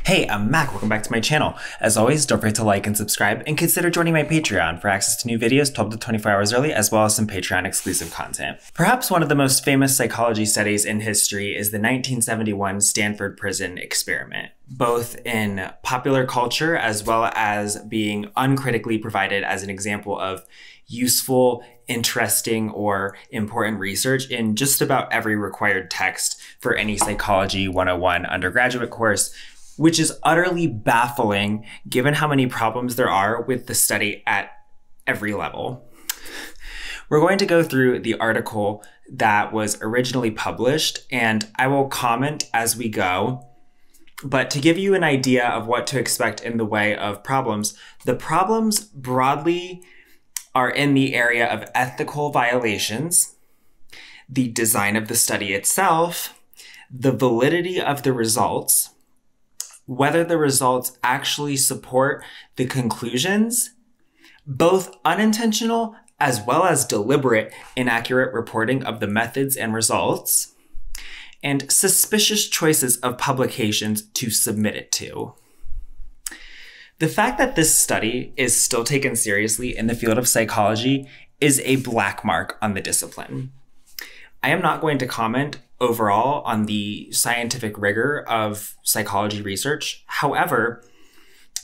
Hey, I'm Mack. Welcome back to my channel. As always, don't forget to like and subscribe, and consider joining my Patreon for access to new videos 12 to 24 hours early, as well as some Patreon exclusive content. Perhaps one of the most famous psychology studies in history is the 1971 Stanford prison experiment, both in popular culture as well as being uncritically provided as an example of useful, interesting, or important research in just about every required text for any Psychology 101 undergraduate course, which is utterly baffling given how many problems there are with the study at every level. We're going to go through the article that was originally published, and I will comment as we go. But to give you an idea of what to expect in the way of problems, the problems broadly are in the area of ethical violations, the design of the study itself, the validity of the results, whether the results actually support the conclusions, both unintentional as well as deliberate inaccurate reporting of the methods and results, and suspicious choices of publications to submit it to. The fact that this study is still taken seriously in the field of psychology is a black mark on the discipline. I am not going to comment overall on the scientific rigor of psychology research. However,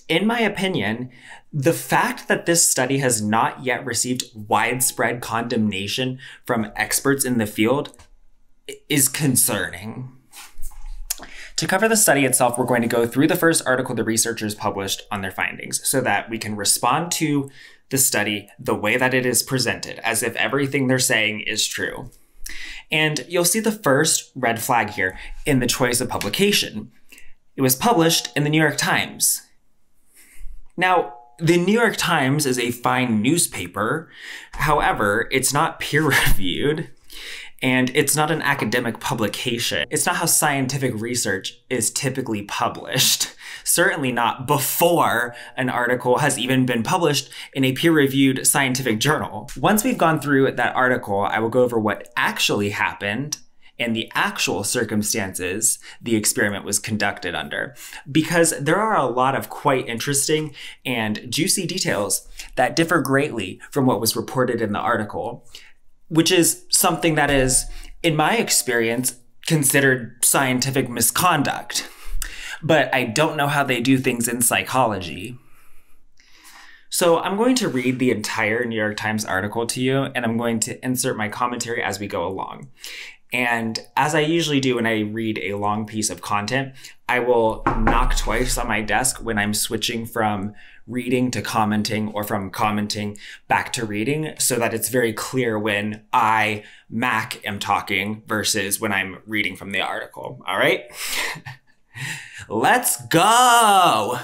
in my opinion, the fact that this study has not yet received widespread condemnation from experts in the field is concerning. To cover the study itself, we're going to go through the first article the researchers published on their findings so that we can respond to the study the way that it is presented, as if everything they're saying is true. And you'll see the first red flag here in the choice of publication. It was published in the New York Times. Now, the New York Times is a fine newspaper. However, it's not peer-reviewed, and it's not an academic publication. It's not how scientific research is typically published. Certainly not before an article has even been published in a peer-reviewed scientific journal. Once we've gone through that article, I will go over what actually happened and the actual circumstances the experiment was conducted under, because there are a lot of quite interesting and juicy details that differ greatly from what was reported in the article, which is something that is, in my experience, considered scientific misconduct. But I don't know how they do things in psychology. So I'm going to read the entire New York Times article to you, and I'm going to insert my commentary as we go along. And as I usually do when I read a long piece of content, I will knock twice on my desk when I'm switching from reading to commenting or from commenting back to reading, so that it's very clear when I, Mac, am talking versus when I'm reading from the article. All right? Let's go!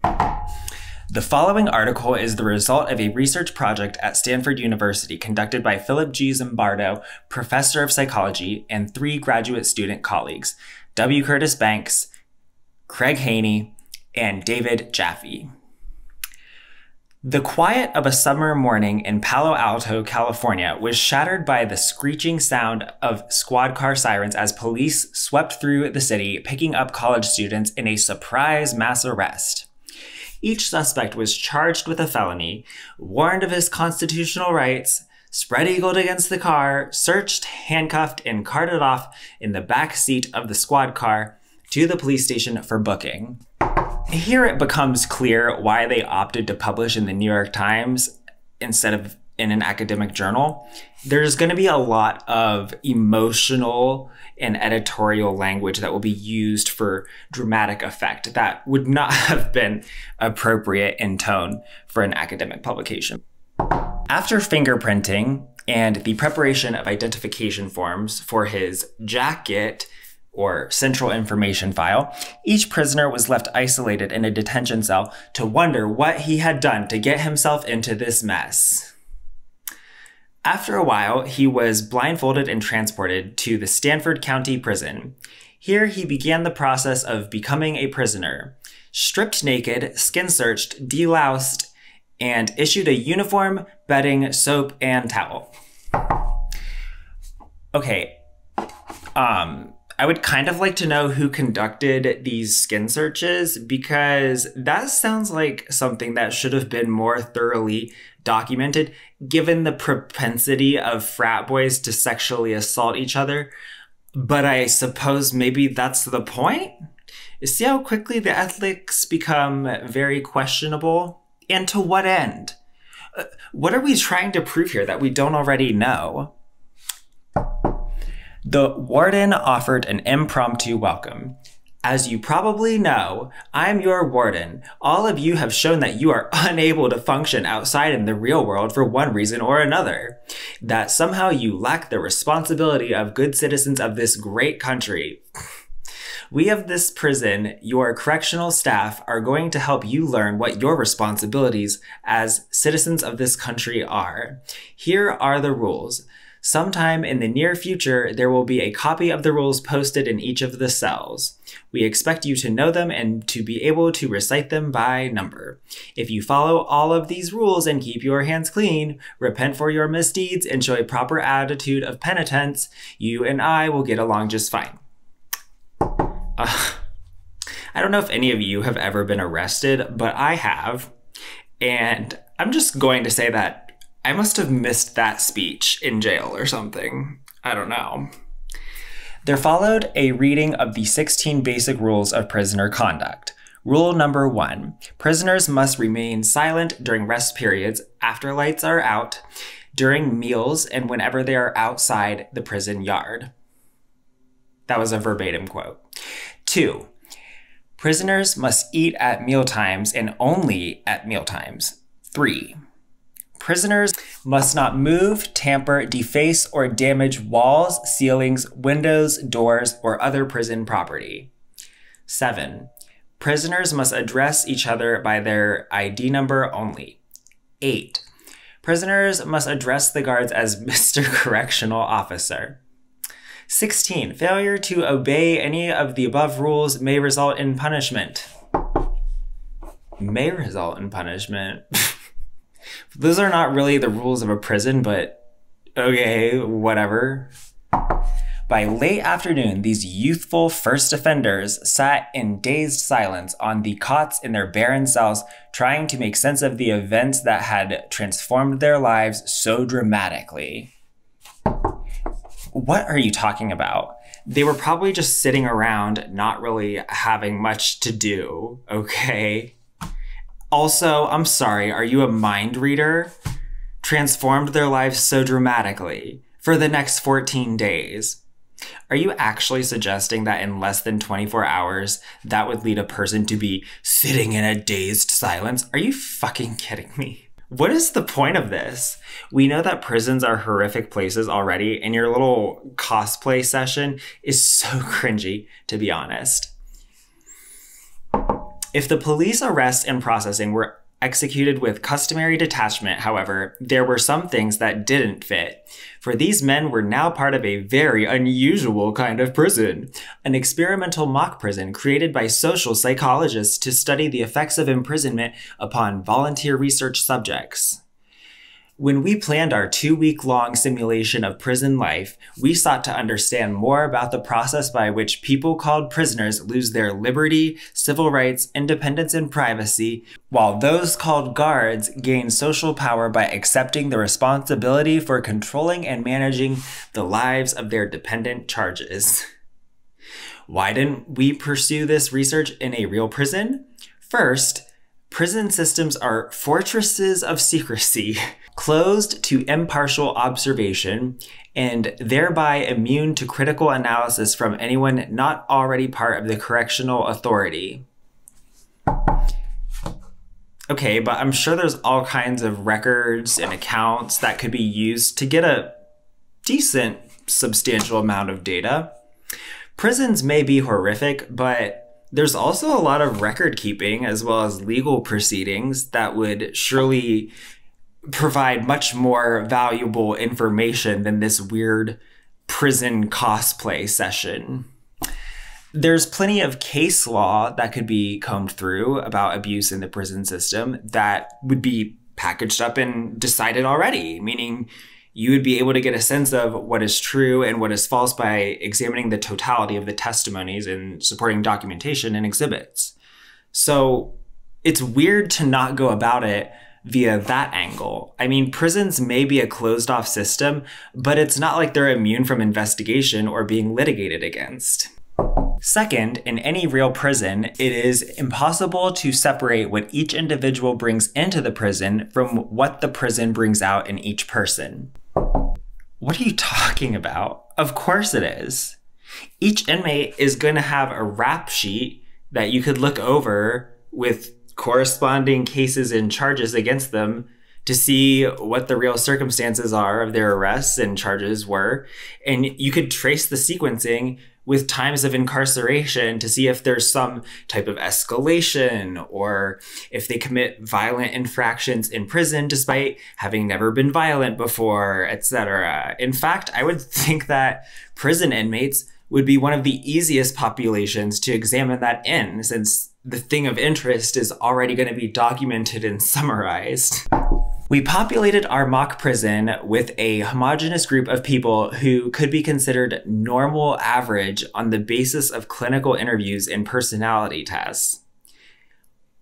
The following article is the result of a research project at Stanford University conducted by Philip G. Zimbardo, professor of psychology, and 3 graduate student colleagues, W. Curtis Banks, Craig Haney, and David Jaffe. The quiet of a summer morning in Palo Alto, California was shattered by the screeching sound of squad car sirens as police swept through the city, picking up college students in a surprise mass arrest. Each suspect was charged with a felony, warned of his constitutional rights, spread-eagled against the car, searched, handcuffed, and carted off in the back seat of the squad car to the police station for booking. Here it becomes clear why they opted to publish in the New York Times instead of in an academic journal. There's going to be a lot of emotional and editorial language that will be used for dramatic effect that would not have been appropriate in tone for an academic publication. After fingerprinting and the preparation of identification forms for his jacket, or central information file, each prisoner was left isolated in a detention cell to wonder what he had done to get himself into this mess. After a while, he was blindfolded and transported to the Stanford County Prison. Here he began the process of becoming a prisoner, stripped naked, skin searched, deloused, and issued a uniform, bedding, soap, and towel. Okay, I would kind of like to know who conducted these skin searches, because that sounds like something that should have been more thoroughly documented, given the propensity of frat boys to sexually assault each other. But I suppose maybe that's the point? See how quickly the ethics become very questionable? And to what end? What are we trying to prove here that we don't already know? The warden offered an impromptu welcome. As you probably know, I'm your warden. All of you have shown that you are unable to function outside in the real world for one reason or another. That somehow you lack the responsibility of good citizens of this great country. We of this prison, your correctional staff, are going to help you learn what your responsibilities as citizens of this country are. Here are the rules. Sometime in the near future, there will be a copy of the rules posted in each of the cells. We expect you to know them and to be able to recite them by number. If you follow all of these rules and keep your hands clean, repent for your misdeeds, and show a proper attitude of penitence, you and I will get along just fine. I don't know if any of you have ever been arrested, but I have. And I'm just going to say that I must have missed that speech in jail or something. I don't know. There followed a reading of the 16 basic rules of prisoner conduct. Rule number 1, prisoners must remain silent during rest periods, after lights are out, during meals, and whenever they are outside the prison yard. That was a verbatim quote. 2, prisoners must eat at mealtimes and only at mealtimes. 3, prisoners must not move, tamper, deface, or damage walls, ceilings, windows, doors, or other prison property. 7, prisoners must address each other by their ID number only. 8, prisoners must address the guards as Mr. Correctional Officer. 16, failure to obey any of the above rules may result in punishment. May result in punishment. Those are not really the rules of a prison, but okay, whatever. By late afternoon, these youthful first offenders sat in dazed silence on the cots in their barren cells, trying to make sense of the events that had transformed their lives so dramatically. What are you talking about? They were probably just sitting around, not really having much to do, okay? Also, I'm sorry, are you a mind reader? Transformed their lives so dramatically for the next 14 days. Are you actually suggesting that in less than 24 hours, that would lead a person to be sitting in a dazed silence? Are you fucking kidding me? What is the point of this? We know that prisons are horrific places already, and your little cosplay session is so cringy, to be honest. If the police arrests and processing were executed with customary detachment, however, there were some things that didn't fit. For these men were now part of a very unusual kind of prison, an experimental mock prison created by social psychologists to study the effects of imprisonment upon volunteer research subjects. When we planned our 2-week-long simulation of prison life, we sought to understand more about the process by which people called prisoners lose their liberty, civil rights, independence, and privacy, while those called guards gain social power by accepting the responsibility for controlling and managing the lives of their dependent charges. Why didn't we pursue this research in a real prison? First, prison systems are fortresses of secrecy, closed to impartial observation, and thereby immune to critical analysis from anyone not already part of the correctional authority. Okay, but I'm sure there's all kinds of records and accounts that could be used to get a decent, substantial amount of data. Prisons may be horrific, but there's also a lot of record keeping as well as legal proceedings that would surely provide much more valuable information than this weird prison cosplay session. There's plenty of case law that could be combed through about abuse in the prison system that would be packaged up and decided already, meaning You would be able to get a sense of what is true and what is false by examining the totality of the testimonies and supporting documentation and exhibits. So it's weird to not go about it via that angle. I mean, prisons may be a closed-off system, but it's not like they're immune from investigation or being litigated against. Second, in any real prison, it is impossible to separate what each individual brings into the prison from what the prison brings out in each person. What are you talking about? Of course it is. Each inmate is going to have a rap sheet that you could look over with corresponding cases and charges against them to see what the real circumstances are of their arrests and charges were. And you could trace the sequencing with times of incarceration to see if there's some type of escalation or if they commit violent infractions in prison despite having never been violent before, etc. In fact, I would think that prison inmates would be one of the easiest populations to examine that in, since the thing of interest is already going to be documented and summarized. We populated our mock prison with a homogeneous group of people who could be considered normal average on the basis of clinical interviews and personality tests.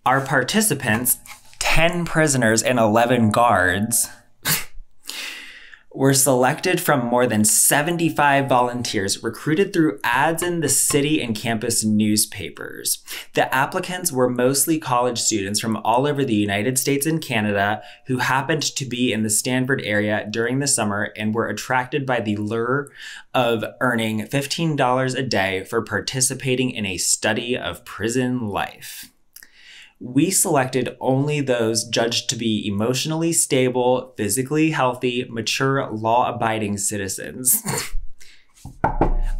Our participants, 10 prisoners and 11 guards, were selected from more than 75 volunteers recruited through ads in the city and campus newspapers. The applicants were mostly college students from all over the United States and Canada who happened to be in the Stanford area during the summer and were attracted by the lure of earning $15 a day for participating in a study of prison life. We selected only those judged to be emotionally stable, physically healthy, mature, law-abiding citizens.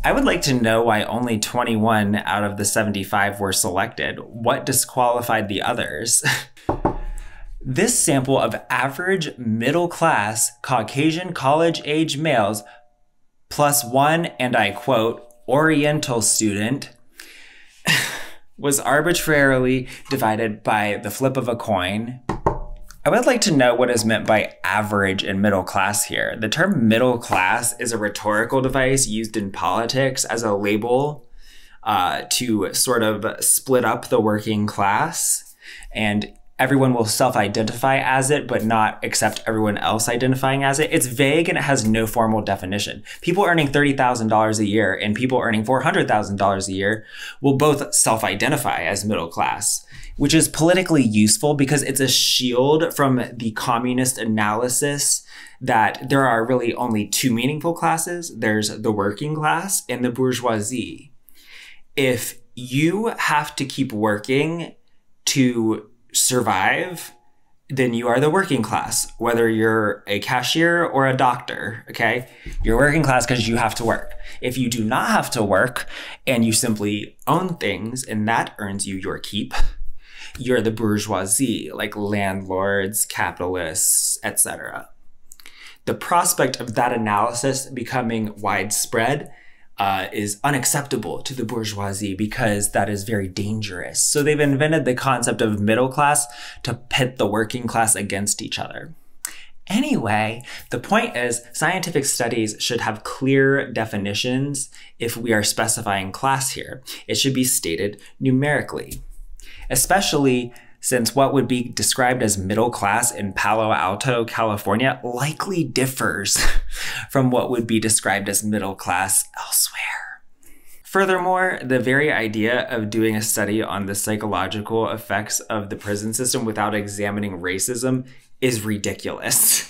I would like to know why only 21 out of the 75 were selected. What disqualified the others? This sample of average middle-class Caucasian college-age males plus one, and I quote, Oriental student was arbitrarily divided by the flip of a coin. I would like to know what is meant by average and middle class here. The term middle class is a rhetorical device used in politics as a label to sort of split up the working class, and everyone will self-identify as it, but not accept everyone else identifying as it. It's vague and it has no formal definition. People earning $30,000 a year and people earning $400,000 a year will both self-identify as middle class, which is politically useful because it's a shield from the communist analysis that there are really only two meaningful classes. There's the working class and the bourgeoisie. If you have to keep working to survive, then you are the working class, whether you're a cashier or a doctor, okay? You're working class because you have to work. If you do not have to work and you simply own things and that earns you your keep, you're the bourgeoisie, like landlords, capitalists, etc. The prospect of that analysis becoming widespread is unacceptable to the bourgeoisie because that is very dangerous. So they've invented the concept of middle class to pit the working class against each other. Anyway, the point is scientific studies should have clear definitions if we are specifying class here. It should be stated numerically, especially since what would be described as middle class in Palo Alto, California, likely differs from what would be described as middle class elsewhere. Furthermore, the very idea of doing a study on the psychological effects of the prison system without examining racism is ridiculous.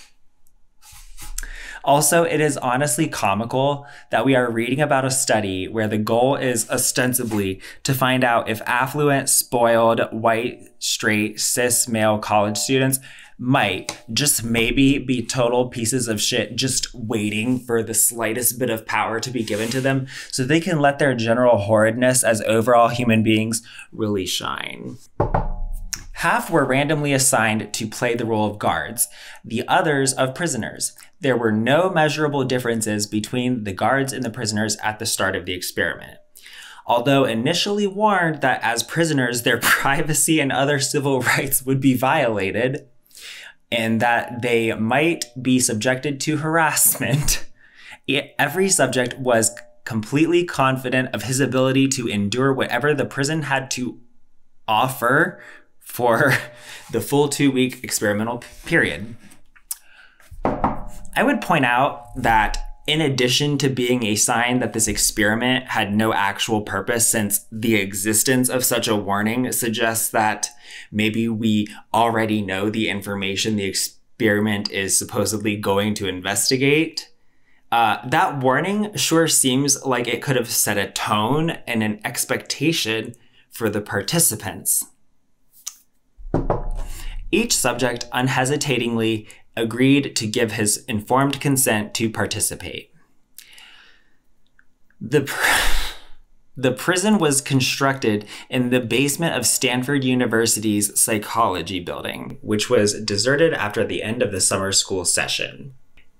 Also, it is honestly comical that we are reading about a study where the goal is ostensibly to find out if affluent, spoiled, white, straight, cis male college students might, just maybe, be total pieces of shit just waiting for the slightest bit of power to be given to them so they can let their general horridness as overall human beings really shine. Half were randomly assigned to play the role of guards, the others of prisoners. There were no measurable differences between the guards and the prisoners at the start of the experiment. Although initially warned that as prisoners, their privacy and other civil rights would be violated, and that they might be subjected to harassment. Every subject was completely confident of his ability to endure whatever the prison had to offer for the full 2-week experimental period. I would point out that in addition to being a sign that this experiment had no actual purpose, since the existence of such a warning suggests that maybe we already know the information the experiment is supposedly going to investigate, that warning sure seems like it could have set a tone and an expectation for the participants. Each subject unhesitatingly agreed to give his informed consent to participate. The prison was constructed in the basement of Stanford University's psychology building, which was deserted after the end of the summer school session.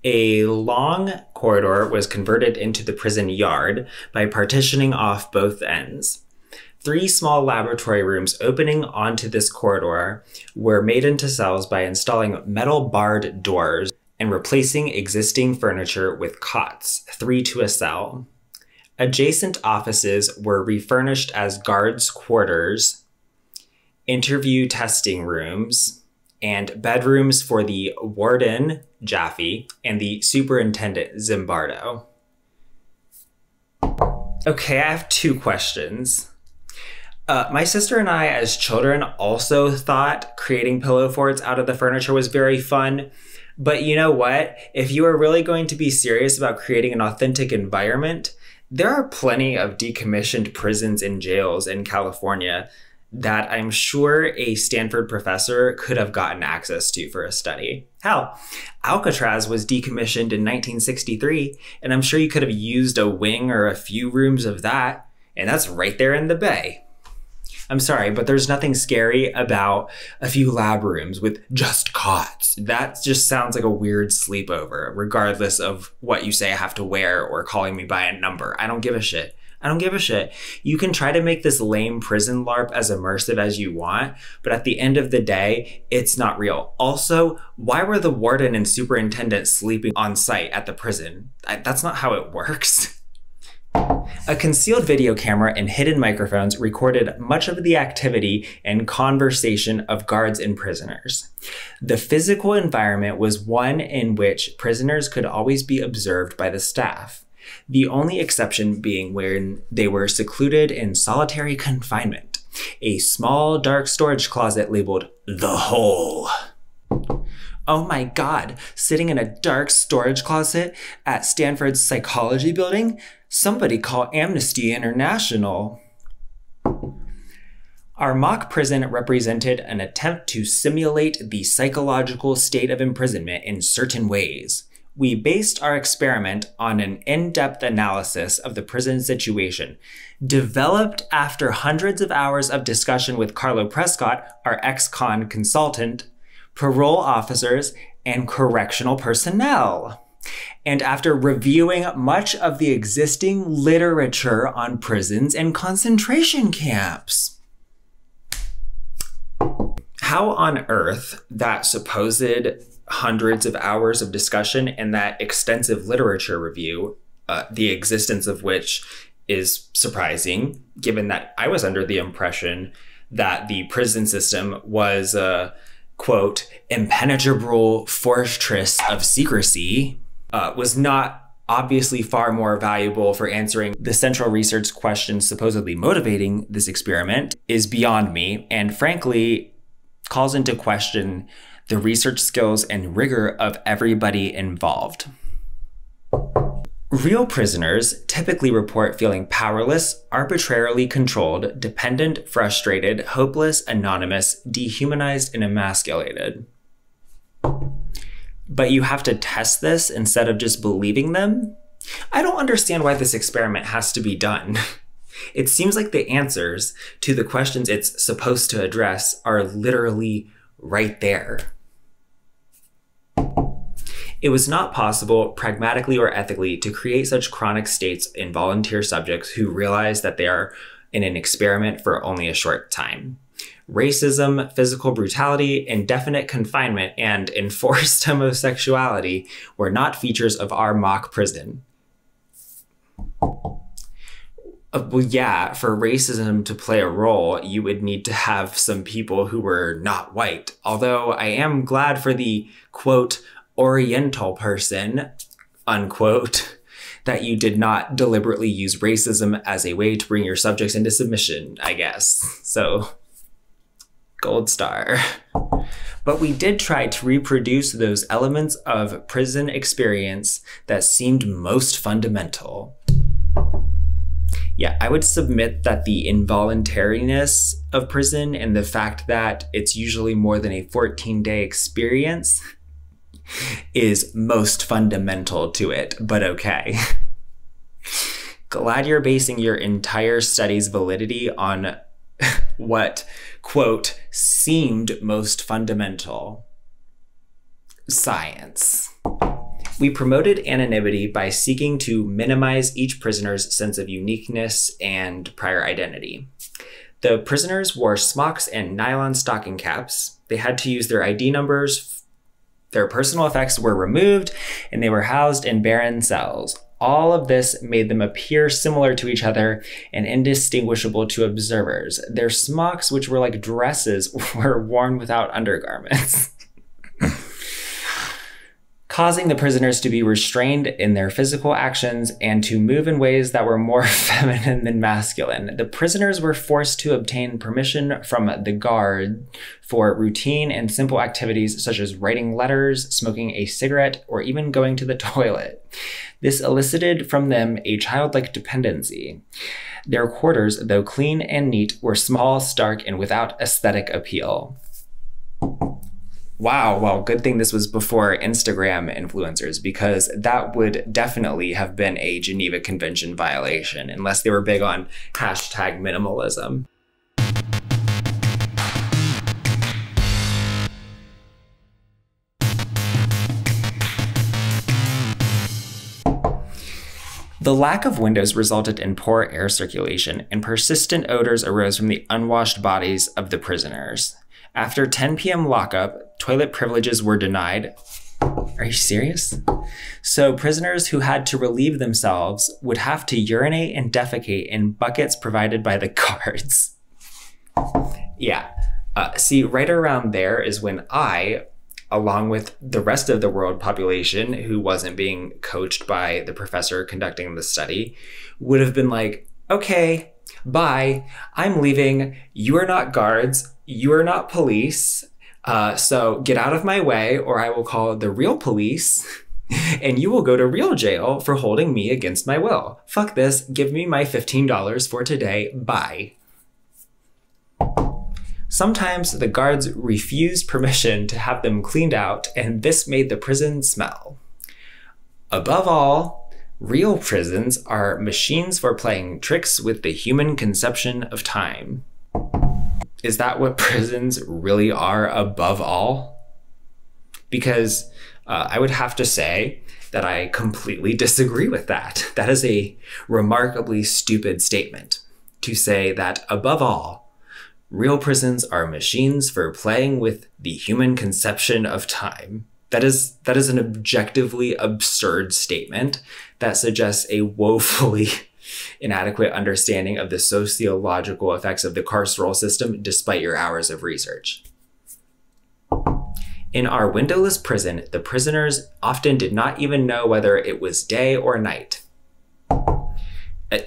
A long corridor was converted into the prison yard by partitioning off both ends. 3 small laboratory rooms opening onto this corridor were made into cells by installing metal barred doors and replacing existing furniture with cots, 3 to a cell. Adjacent offices were refurnished as guards' quarters, interview testing rooms, and bedrooms for the warden, Jaffe, and the superintendent, Zimbardo. Okay, I have 2 questions. My sister and I, as children, also thought creating pillow forts out of the furniture was very fun. But you know what? If you are really going to be serious about creating an authentic environment, there are plenty of decommissioned prisons and jails in California that I'm sure a Stanford professor could have gotten access to for a study. Hell, Alcatraz was decommissioned in 1963, and I'm sure you could have used a wing or a few rooms of that, and that's right there in the bay. I'm sorry, but there's nothing scary about a few lab rooms with just cots. That just sounds like a weird sleepover, regardless of what you say I have to wear or calling me by a number. I don't give a shit. I don't give a shit. You can try to make this lame prison LARP as immersive as you want, but at the end of the day, it's not real. Also, why were the warden and superintendent sleeping on site at the prison? That's not how it works. A concealed video camera and hidden microphones recorded much of the activity and conversation of guards and prisoners. The physical environment was one in which prisoners could always be observed by the staff, the only exception being when they were secluded in solitary confinement, a small dark storage closet labeled "The Hole." Oh my God, sitting in a dark storage closet at Stanford's psychology building? Somebody call Amnesty International. Our mock prison represented an attempt to simulate the psychological state of imprisonment in certain ways. We based our experiment on an in-depth analysis of the prison situation, developed after hundreds of hours of discussion with Carlo Prescott, our ex-con consultant, parole officers, and correctional personnel. And after reviewing much of the existing literature on prisons and concentration camps. How on earth that supposed hundreds of hours of discussion and that extensive literature review, the existence of which is surprising, given that I was under the impression that the prison system was a, quote, impenetrable fortress of secrecy, was not obviously far more valuable for answering the central research questions supposedly motivating this experiment is beyond me, and frankly calls into question the research skills and rigor of everybody involved. Real prisoners typically report feeling powerless, arbitrarily controlled, dependent, frustrated, hopeless, anonymous, dehumanized, and emasculated. But you have to test this instead of just believing them? I don't understand why this experiment has to be done. It seems like the answers to the questions it's supposed to address are literally right there. It was not possible, pragmatically or ethically, to create such chronic states in volunteer subjects who realize that they are in an experiment for only a short time. Racism, physical brutality, indefinite confinement, and enforced homosexuality were not features of our mock prison. Well, yeah, for racism to play a role, you would need to have some people who were not white. Although I am glad for the, quote, Oriental person, unquote, that you did not deliberately use racism as a way to bring your subjects into submission, I guess. So, gold star. But we did try to reproduce those elements of prison experience that seemed most fundamental. Yeah, I would submit that the involuntariness of prison and the fact that it's usually more than a 14-day experience is most fundamental to it, but okay. Glad you're basing your entire study's validity on what, quote, seemed most fundamental. Science. We promoted anonymity by seeking to minimize each prisoner's sense of uniqueness and prior identity. The prisoners wore smocks and nylon stocking caps. They had to use their ID numbers. Their personal effects were removed, and they were housed in barren cells. All of this made them appear similar to each other and indistinguishable to observers. Their smocks, which were like dresses, were worn without undergarments. Causing the prisoners to be restrained in their physical actions and to move in ways that were more feminine than masculine. The prisoners were forced to obtain permission from the guard for routine and simple activities such as writing letters, smoking a cigarette, or even going to the toilet. This elicited from them a childlike dependency. Their quarters, though clean and neat, were small, stark, and without aesthetic appeal. Wow, well, good thing this was before Instagram influencers, because that would definitely have been a Geneva Convention violation, unless they were big on hashtag minimalism. The lack of windows resulted in poor air circulation, and persistent odors arose from the unwashed bodies of the prisoners. After 10 p.m. lockup, toilet privileges were denied. Are you serious? So prisoners who had to relieve themselves would have to urinate and defecate in buckets provided by the guards. Yeah, see, right around there is when I, along with the rest of the world population who wasn't being coached by the professor conducting the study, would have been like, okay, bye, I'm leaving, you are not guards, you are not police, so get out of my way or I will call the real police and you will go to real jail for holding me against my will. Fuck this, give me my $15 for today, bye. Sometimes the guards refused permission to have them cleaned out, and this made the prison smell. Above all, real prisons are machines for playing tricks with the human conception of time. Is that what prisons really are above all? Because I would have to say that I completely disagree with that. That is a remarkably stupid statement to say that above all, real prisons are machines for playing with the human conception of time. That is an objectively absurd statement that suggests a woefully inadequate understanding of the sociological effects of the carceral system despite your hours of research. In our windowless prison, the prisoners often did not even know whether it was day or night.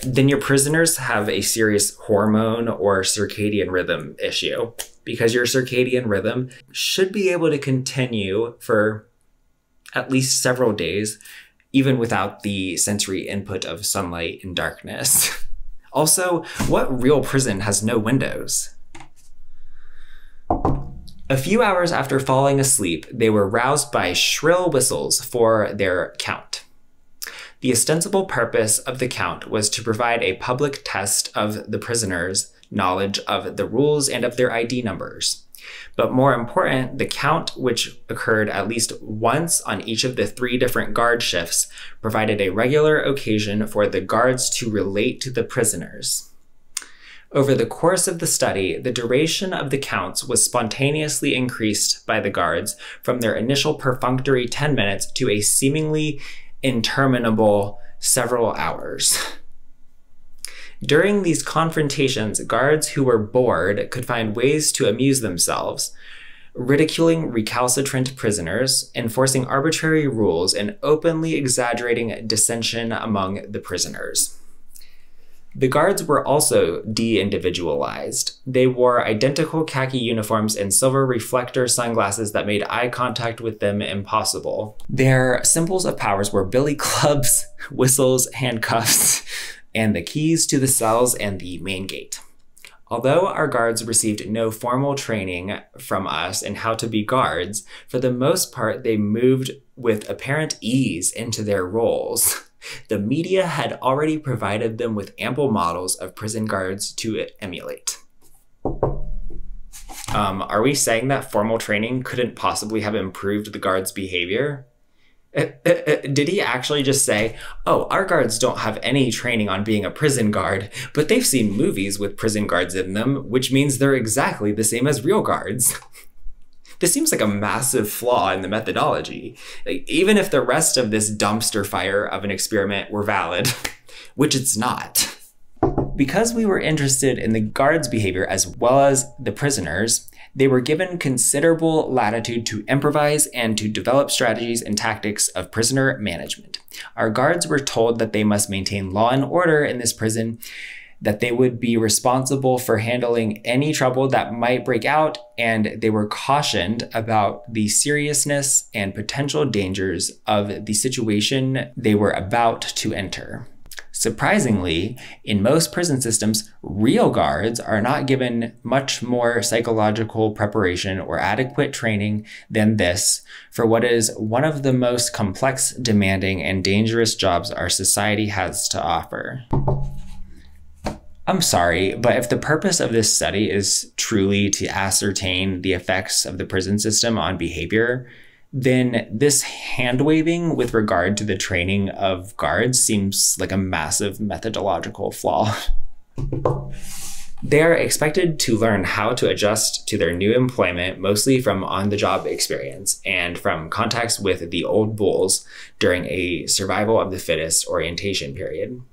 Then your prisoners have a serious hormone or circadian rhythm issue, because your circadian rhythm should be able to continue for at least several days, even without the sensory input of sunlight and darkness. Also, what real prison has no windows? A few hours after falling asleep, they were roused by shrill whistles for their count. The ostensible purpose of the count was to provide a public test of the prisoners' knowledge of the rules and of their ID numbers. But more important, the count, which occurred at least once on each of the 3 different guard shifts, provided a regular occasion for the guards to relate to the prisoners. Over the course of the study, the duration of the counts was spontaneously increased by the guards from their initial perfunctory 10 minutes to a seemingly interminable several hours. During these confrontations, guards who were bored could find ways to amuse themselves, ridiculing recalcitrant prisoners, enforcing arbitrary rules, and openly exaggerating dissension among the prisoners. The guards were also de-individualized. They wore identical khaki uniforms and silver reflector sunglasses that made eye contact with them impossible. Their symbols of powers were billy clubs, whistles, handcuffs, and the keys to the cells and the main gate. Although our guards received no formal training from us in how to be guards, for the most part they moved with apparent ease into their roles. The media had already provided them with ample models of prison guards to emulate. Are we saying that formal training couldn't possibly have improved the guards' behavior? Did he actually just say, oh, our guards don't have any training on being a prison guard, but they've seen movies with prison guards in them, which means they're exactly the same as real guards? This seems like a massive flaw in the methodology. Even if the rest of this dumpster fire of an experiment were valid, which it's not. Because we were interested in the guards' behavior as well as the prisoners, they were given considerable latitude to improvise and to develop strategies and tactics of prisoner management. Our guards were told that they must maintain law and order in this prison, that they would be responsible for handling any trouble that might break out, and they were cautioned about the seriousness and potential dangers of the situation they were about to enter. Surprisingly, in most prison systems, real guards are not given much more psychological preparation or adequate training than this for what is one of the most complex, demanding, and dangerous jobs our society has to offer. I'm sorry, but if the purpose of this study is truly to ascertain the effects of the prison system on behavior, then this hand-waving with regard to the training of guards seems like a massive methodological flaw. They are expected to learn how to adjust to their new employment, mostly from on-the-job experience and from contacts with the old bulls during a survival of the fittest orientation period.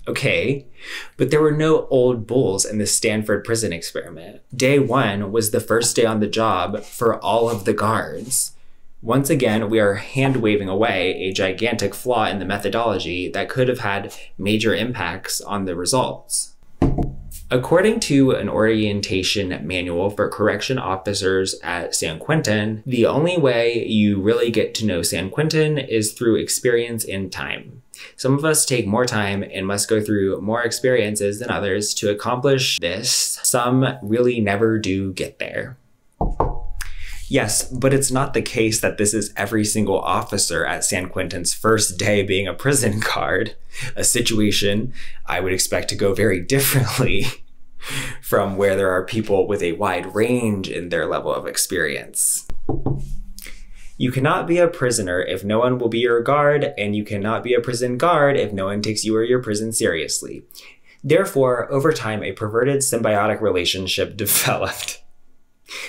Okay, but there were no old bulls in the Stanford prison experiment. Day one was the first day on the job for all of the guards. Once again, we are hand-waving away a gigantic flaw in the methodology that could have had major impacts on the results. According to an orientation manual for correction officers at San Quentin, the only way you really get to know San Quentin is through experience and time. Some of us take more time and must go through more experiences than others to accomplish this. Some really never do get there. Yes, but it's not the case that this is every single officer at San Quentin's first day being a prison guard, a situation I would expect to go very differently from where there are people with a wide range in their level of experience. You cannot be a prisoner if no one will be your guard, and you cannot be a prison guard if no one takes you or your prison seriously. Therefore, over time, a perverted symbiotic relationship developed.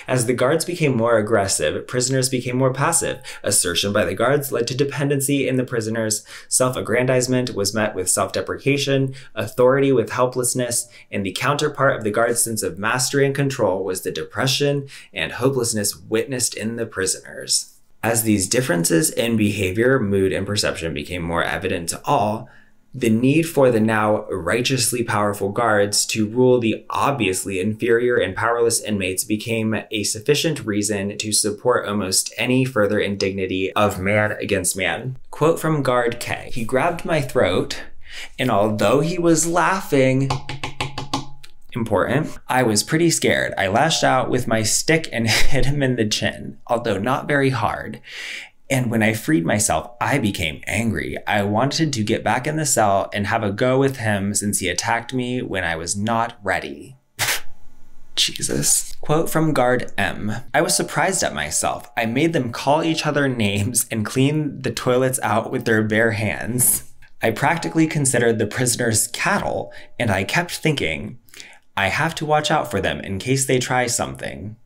As the guards became more aggressive, prisoners became more passive. Assertion by the guards led to dependency in the prisoners. Self-aggrandizement was met with self-deprecation, authority with helplessness, and the counterpart of the guards' sense of mastery and control was the depression and hopelessness witnessed in the prisoners. As these differences in behavior, mood, and perception became more evident to all, the need for the now righteously powerful guards to rule the obviously inferior and powerless inmates became a sufficient reason to support almost any further indignity of man against man. Quote from Guard K. "He grabbed my throat, and although he was laughing," important, "I was pretty scared. I lashed out with my stick and hit him in the chin, although not very hard. And when I freed myself, I became angry. I wanted to get back in the cell and have a go with him since he attacked me when I was not ready." Jesus. Quote from Guard M. "I was surprised at myself. I made them call each other names and clean the toilets out with their bare hands. I practically considered the prisoners cattle, and I kept thinking, I have to watch out for them in case they try something.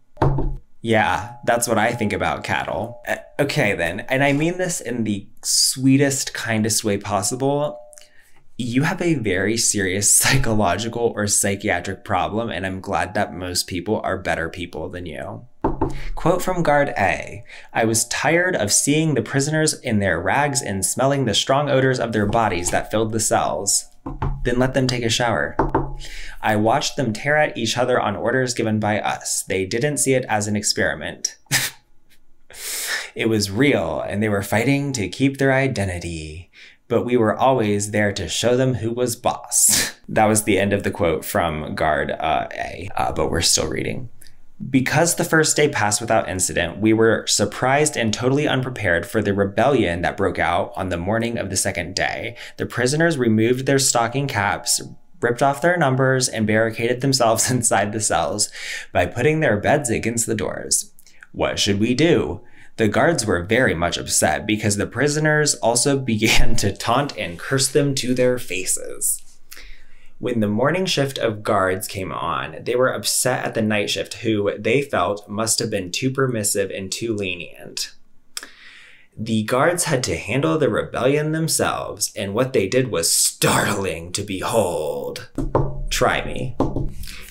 Yeah, that's what I think about cattle. Okay then, and I mean this in the sweetest, kindest way possible. You have a very serious psychological or psychiatric problem, and I'm glad that most people are better people than you. Quote from Guard A, I was tired of seeing the prisoners in their rags and smelling the strong odors of their bodies that filled the cells. Then let them take a shower. I watched them tear at each other on orders given by us. They didn't see it as an experiment. It was real, and they were fighting to keep their identity. But we were always there to show them who was boss. That was the end of the quote from Guard A, but we're still reading. Because the first day passed without incident, we were surprised and totally unprepared for the rebellion that broke out on the morning of the second day. The prisoners removed their stocking caps, ripped off their numbers, and barricaded themselves inside the cells by putting their beds against the doors. What should we do? The guards were very much upset because the prisoners also began to taunt and curse them to their faces. When the morning shift of guards came on, they were upset at the night shift, who they felt must have been too permissive and too lenient. The guards had to handle the rebellion themselves, and what they did was startling to behold. Try me.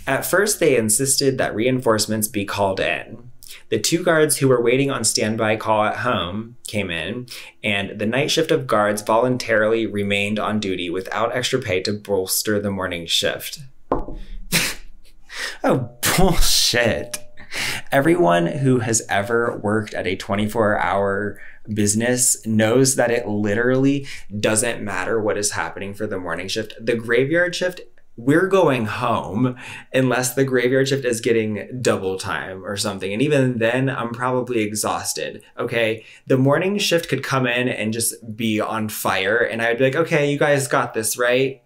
At first, they insisted that reinforcements be called in. The two guards who were waiting on standby call at home came in, and the night shift of guards voluntarily remained on duty without extra pay to bolster the morning shift. Oh, bullshit. Everyone who has ever worked at a 24-hour business knows that it literally doesn't matter what is happening for the morning shift. The graveyard shift, we're going home unless the graveyard shift is getting double time or something. And even then, I'm probably exhausted, okay? The morning shift could come in and just be on fire, and I'd be like, okay, you guys got this, right?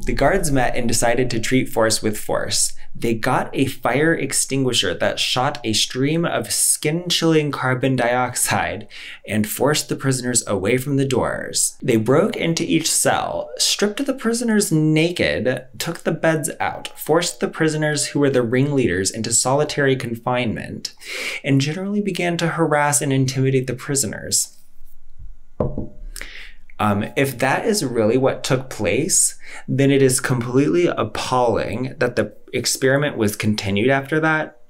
The guards met and decided to treat force with force. They got a fire extinguisher that shot a stream of skin-chilling carbon dioxide and forced the prisoners away from the doors. They broke into each cell, stripped the prisoners naked, took the beds out, forced the prisoners who were the ringleaders into solitary confinement, and generally began to harass and intimidate the prisoners. If that is really what took place, then it is completely appalling that the experiment was continued after that,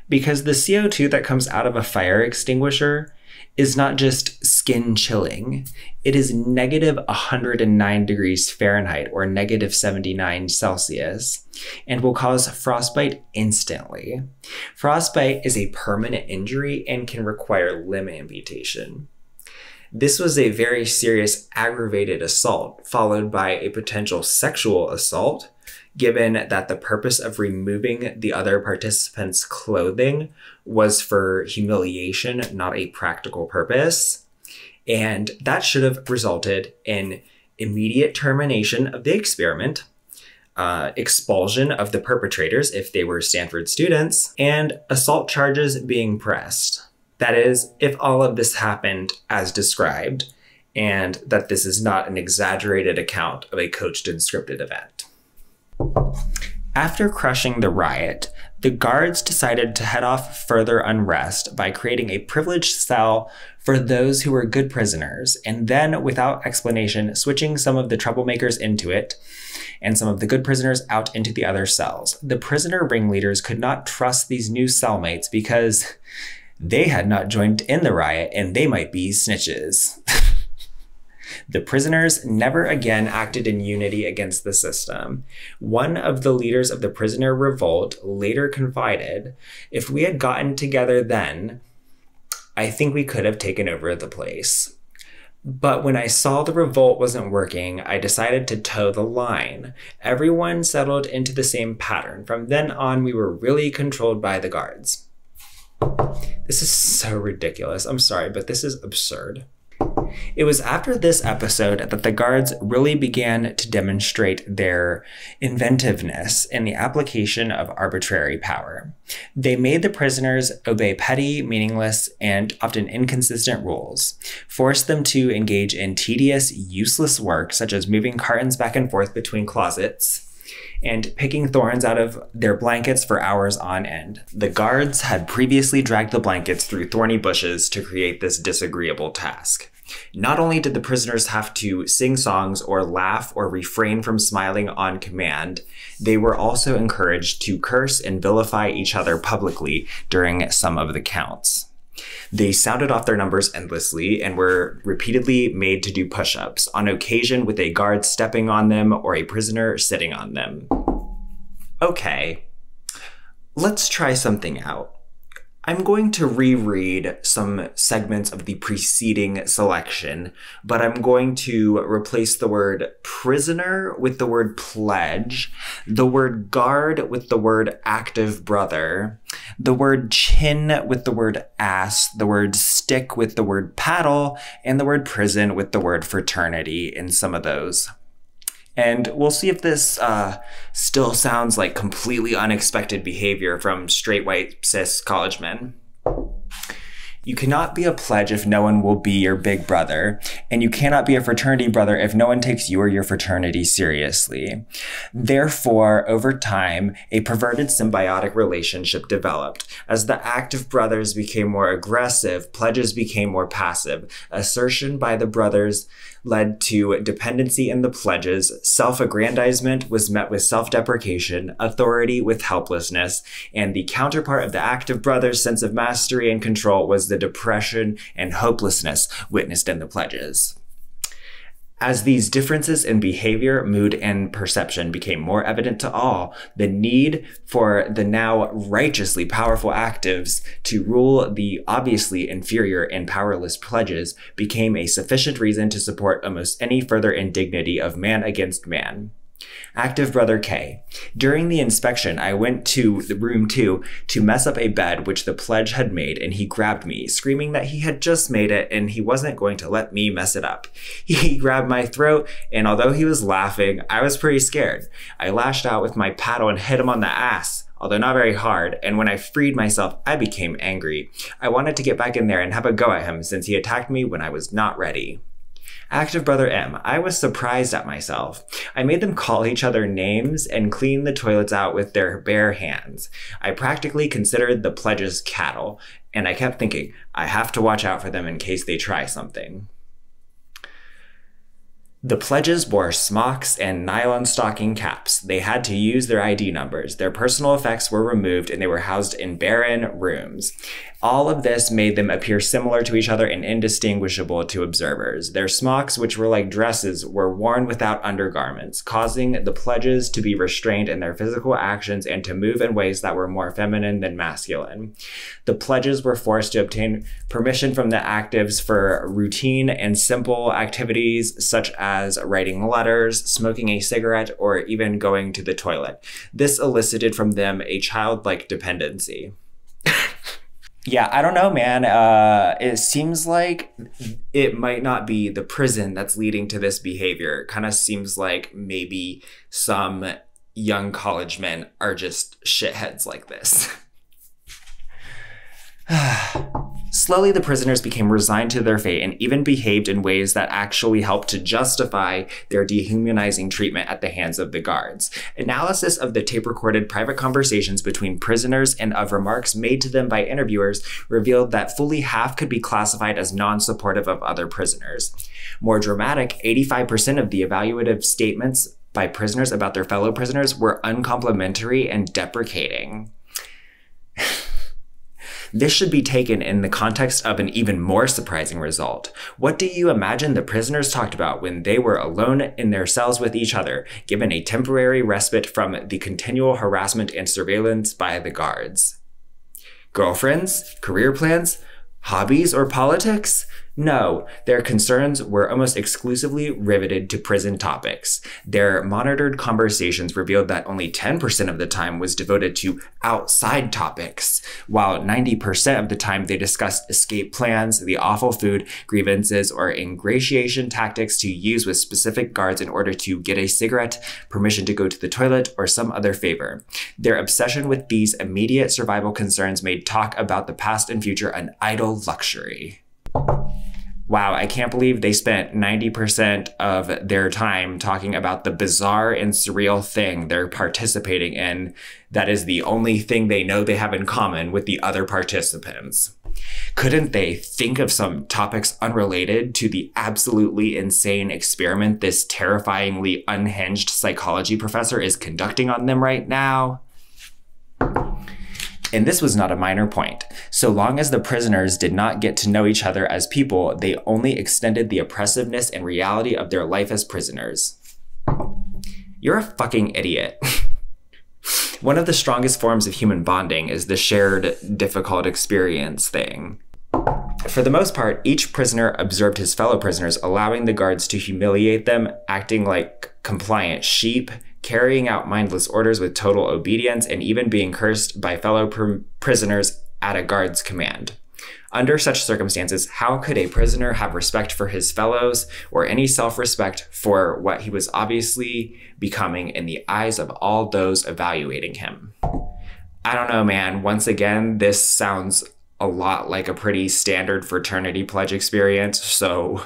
because the CO2 that comes out of a fire extinguisher is not just skin chilling. It is negative 109 degrees Fahrenheit or negative 79 Celsius and will cause frostbite instantly. Frostbite is a permanent injury and can require limb amputation. This was a very serious aggravated assault, followed by a potential sexual assault, given that the purpose of removing the other participants' clothing was for humiliation, not a practical purpose. And that should have resulted in immediate termination of the experiment, expulsion of the perpetrators if they were Stanford students, and assault charges being pressed. That is, if all of this happened as described, and that this is not an exaggerated account of a coached and scripted event. After crushing the riot, the guards decided to head off further unrest by creating a privileged cell for those who were good prisoners, and then, without explanation, switching some of the troublemakers into it, and some of the good prisoners out into the other cells. The prisoner ringleaders could not trust these new cellmates because they had not joined in the riot and they might be snitches. The prisoners never again acted in unity against the system. One of the leaders of the prisoner revolt later confided, "If we had gotten together then, I think we could have taken over the place. But when I saw the revolt wasn't working, I decided to toe the line. Everyone settled into the same pattern. From then on, we were really controlled by the guards." This is so ridiculous. I'm sorry, but this is absurd. It was after this episode that the guards really began to demonstrate their inventiveness in the application of arbitrary power. They made the prisoners obey petty, meaningless, and often inconsistent rules, forced them to engage in tedious, useless work such as moving cartons back and forth between closets, and picking thorns out of their blankets for hours on end. The guards had previously dragged the blankets through thorny bushes to create this disagreeable task. Not only did the prisoners have to sing songs or laugh or refrain from smiling on command, they were also encouraged to curse and vilify each other publicly during some of the counts. They sounded off their numbers endlessly and were repeatedly made to do push-ups, on occasion with a guard stepping on them or a prisoner sitting on them. Okay, let's try something out. I'm going to reread some segments of the preceding selection, but I'm going to replace the word prisoner with the word pledge, the word guard with the word active brother, the word chin with the word ass, the word stick with the word paddle, and the word prison with the word fraternity in some of those. And we'll see if this still sounds like completely unexpected behavior from straight white cis college men. You cannot be a pledge if no one will be your big brother, and you cannot be a fraternity brother if no one takes you or your fraternity seriously. Therefore, over time, a perverted symbiotic relationship developed. As the active brothers became more aggressive, pledges became more passive. Assertion by the brothers led to dependency in the pledges, self-aggrandizement was met with self-deprecation, authority with helplessness, and the counterpart of the active brothers' sense of mastery and control was the depression and hopelessness witnessed in the pledges. As these differences in behavior, mood, and perception became more evident to all, the need for the now righteously powerful actives to rule the obviously inferior and powerless pledges became a sufficient reason to support almost any further indignity of man against man. Active brother K. During the inspection, I went to the room 2 to mess up a bed which the pledge had made, and he grabbed me, screaming that he had just made it and he wasn't going to let me mess it up. He grabbed my throat, and although he was laughing, I was pretty scared. I lashed out with my paddle and hit him on the ass, although not very hard, and when I freed myself, I became angry. I wanted to get back in there and have a go at him since he attacked me when I was not ready. Active brother M. I was surprised at myself. I made them call each other names and clean the toilets out with their bare hands. I practically considered the pledges cattle, and I kept thinking, I have to watch out for them in case they try something. The pledges wore smocks and nylon stocking caps. They had to use their ID numbers. Their personal effects were removed and they were housed in barren rooms. All of this made them appear similar to each other and indistinguishable to observers. Their smocks, which were like dresses, were worn without undergarments, causing the pledges to be restrained in their physical actions and to move in ways that were more feminine than masculine. The pledges were forced to obtain permission from the actives for routine and simple activities such as writing letters, smoking a cigarette, or even going to the toilet. This elicited from them a childlike dependency. Yeah, I don't know, man. It seems like it might not be the prison that's leading to this behavior. It kind of seems like maybe some young college men are just shitheads like this. Slowly, the prisoners became resigned to their fate and even behaved in ways that actually helped to justify their dehumanizing treatment at the hands of the guards. Analysis of the tape-recorded private conversations between prisoners and of remarks made to them by interviewers revealed that fully half could be classified as non-supportive of other prisoners. More dramatic, 85% of the evaluative statements by prisoners about their fellow prisoners were uncomplimentary and deprecating. This should be taken in the context of an even more surprising result. What do you imagine the prisoners talked about when they were alone in their cells with each other, given a temporary respite from the continual harassment and surveillance by the guards? Girlfriends? Career plans? Hobbies or politics? No, their concerns were almost exclusively riveted to prison topics. Their monitored conversations revealed that only 10% of the time was devoted to outside topics, while 90% of the time they discussed escape plans, the awful food, grievances, or ingratiation tactics to use with specific guards in order to get a cigarette, permission to go to the toilet, or some other favor. Their obsession with these immediate survival concerns made talk about the past and future an idle luxury. Wow, I can't believe they spent 90% of their time talking about the bizarre and surreal thing they're participating in. That is the only thing they know they have in common with the other participants. Couldn't they think of some topics unrelated to the absolutely insane experiment this terrifyingly unhinged psychology professor is conducting on them right now? And this was not a minor point. So long as the prisoners did not get to know each other as people, they only extended the oppressiveness and reality of their life as prisoners. You're a fucking idiot. One of the strongest forms of human bonding is the shared difficult experience thing. For the most part, each prisoner observed his fellow prisoners, allowing the guards to humiliate them, acting like compliant sheep, carrying out mindless orders with total obedience, and even being cursed by fellow prisoners at a guard's command. Under such circumstances, how could a prisoner have respect for his fellows or any self-respect for what he was obviously becoming in the eyes of all those evaluating him? I don't know, man. Once again, this sounds a lot like a pretty standard fraternity pledge experience, so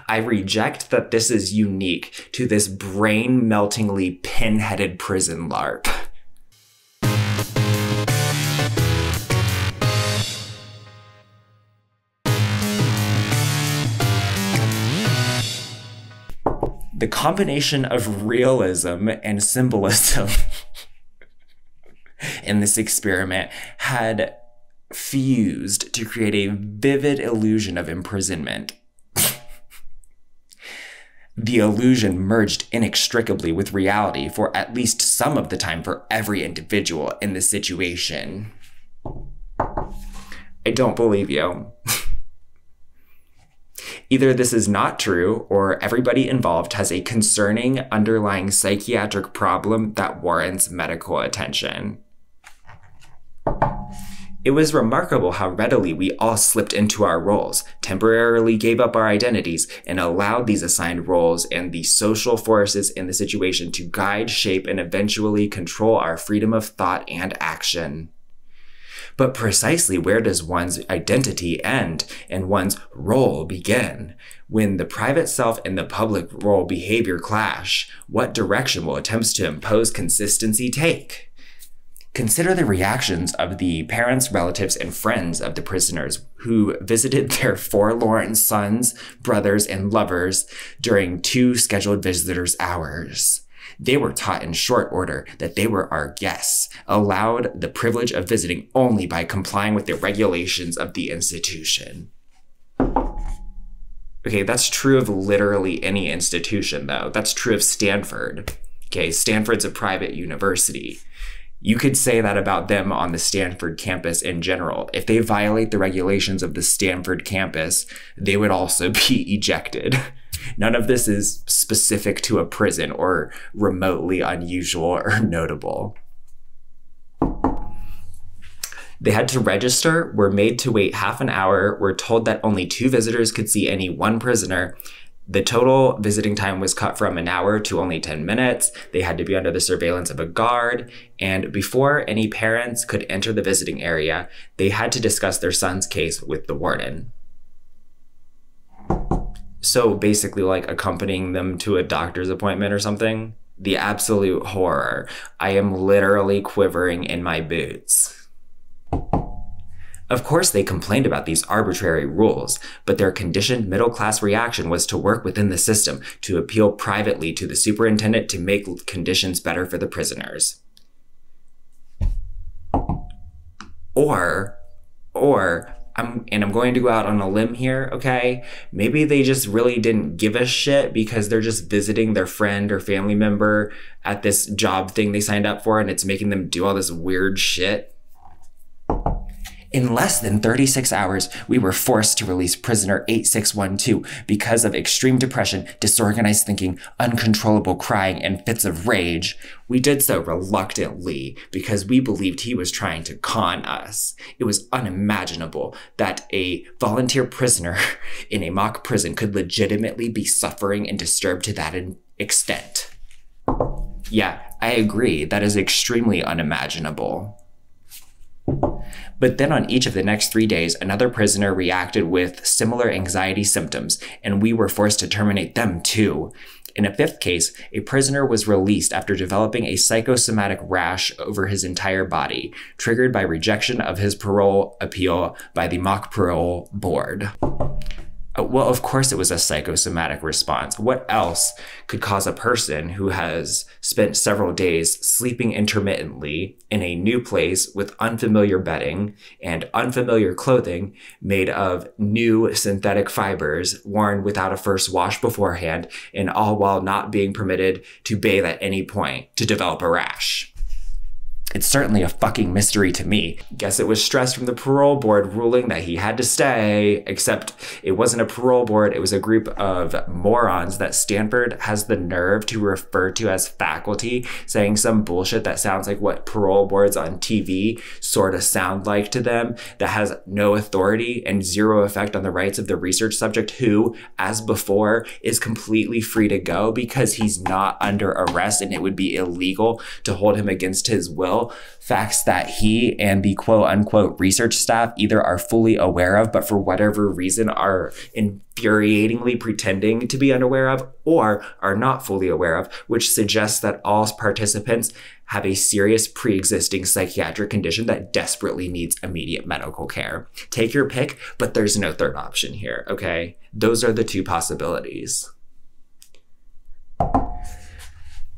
I reject that this is unique to this brain-meltingly pin-headed prison LARP. The combination of realism and symbolism in this experiment had fused to create a vivid illusion of imprisonment. The illusion merged inextricably with reality for at least some of the time for every individual in the situation. I don't believe you. Either this is not true, or everybody involved has a concerning underlying psychiatric problem that warrants medical attention. It was remarkable how readily we all slipped into our roles, temporarily gave up our identities, and allowed these assigned roles and the social forces in the situation to guide, shape, and eventually control our freedom of thought and action. But precisely where does one's identity end and one's role begin? When the private self and the public role behavior clash, what direction will attempts to impose consistency take? Consider the reactions of the parents, relatives, and friends of the prisoners who visited their forlorn sons, brothers, and lovers during 2 scheduled visitors' hours. They were taught in short order that they were our guests, allowed the privilege of visiting only by complying with the regulations of the institution. Okay, that's true of literally any institution, though. That's true of Stanford. Okay, Stanford's a private university. You could say that about them on the Stanford campus in general. If they violate the regulations of the Stanford campus, they would also be ejected. None of this is specific to a prison or remotely unusual or notable. They had to register, were made to wait half an hour, were told that only 2 visitors could see any one prisoner. The total visiting time was cut from an hour to only 10 minutes. They had to be under the surveillance of a guard. And before any parents could enter the visiting area, they had to discuss their son's case with the warden. So basically like accompanying them to a doctor's appointment or something. The absolute horror. I am literally quivering in my boots. Of course, they complained about these arbitrary rules, but their conditioned middle-class reaction was to work within the system, to appeal privately to the superintendent to make conditions better for the prisoners. Or I'm going to go out on a limb here, okay? Maybe they just really didn't give a shit because they're just visiting their friend or family member at this job thing they signed up for, and it's making them do all this weird shit. In less than 36 hours, we were forced to release prisoner 8612 because of extreme depression, disorganized thinking, uncontrollable crying, and fits of rage. We did so reluctantly because we believed he was trying to con us. It was unimaginable that a volunteer prisoner in a mock prison could legitimately be suffering and disturbed to that extent. Yeah, I agree. That is extremely unimaginable. But then on each of the next 3 days, another prisoner reacted with similar anxiety symptoms, and we were forced to terminate them too. In a fifth case, a prisoner was released after developing a psychosomatic rash over his entire body, triggered by rejection of his parole appeal by the mock parole board. Well, of course it was a psychosomatic response. What else could cause a person who has spent several days sleeping intermittently in a new place with unfamiliar bedding and unfamiliar clothing made of new synthetic fibers worn without a first wash beforehand, and all while not being permitted to bathe at any point, to develop a rash? It's certainly a fucking mystery to me. Guess it was stress from the parole board ruling that he had to stay, except it wasn't a parole board, it was a group of morons that Stanford has the nerve to refer to as faculty, saying some bullshit that sounds like what parole boards on TV sort of sound like to them, that has no authority and zero effect on the rights of the research subject who, as before, is completely free to go because he's not under arrest and it would be illegal to hold him against his will. Facts that he and the quote-unquote research staff either are fully aware of, but for whatever reason are infuriatingly pretending to be unaware of, or are not fully aware of, which suggests that all participants have a serious pre-existing psychiatric condition that desperately needs immediate medical care. Take your pick, but there's no third option here, okay? Those are the two possibilities.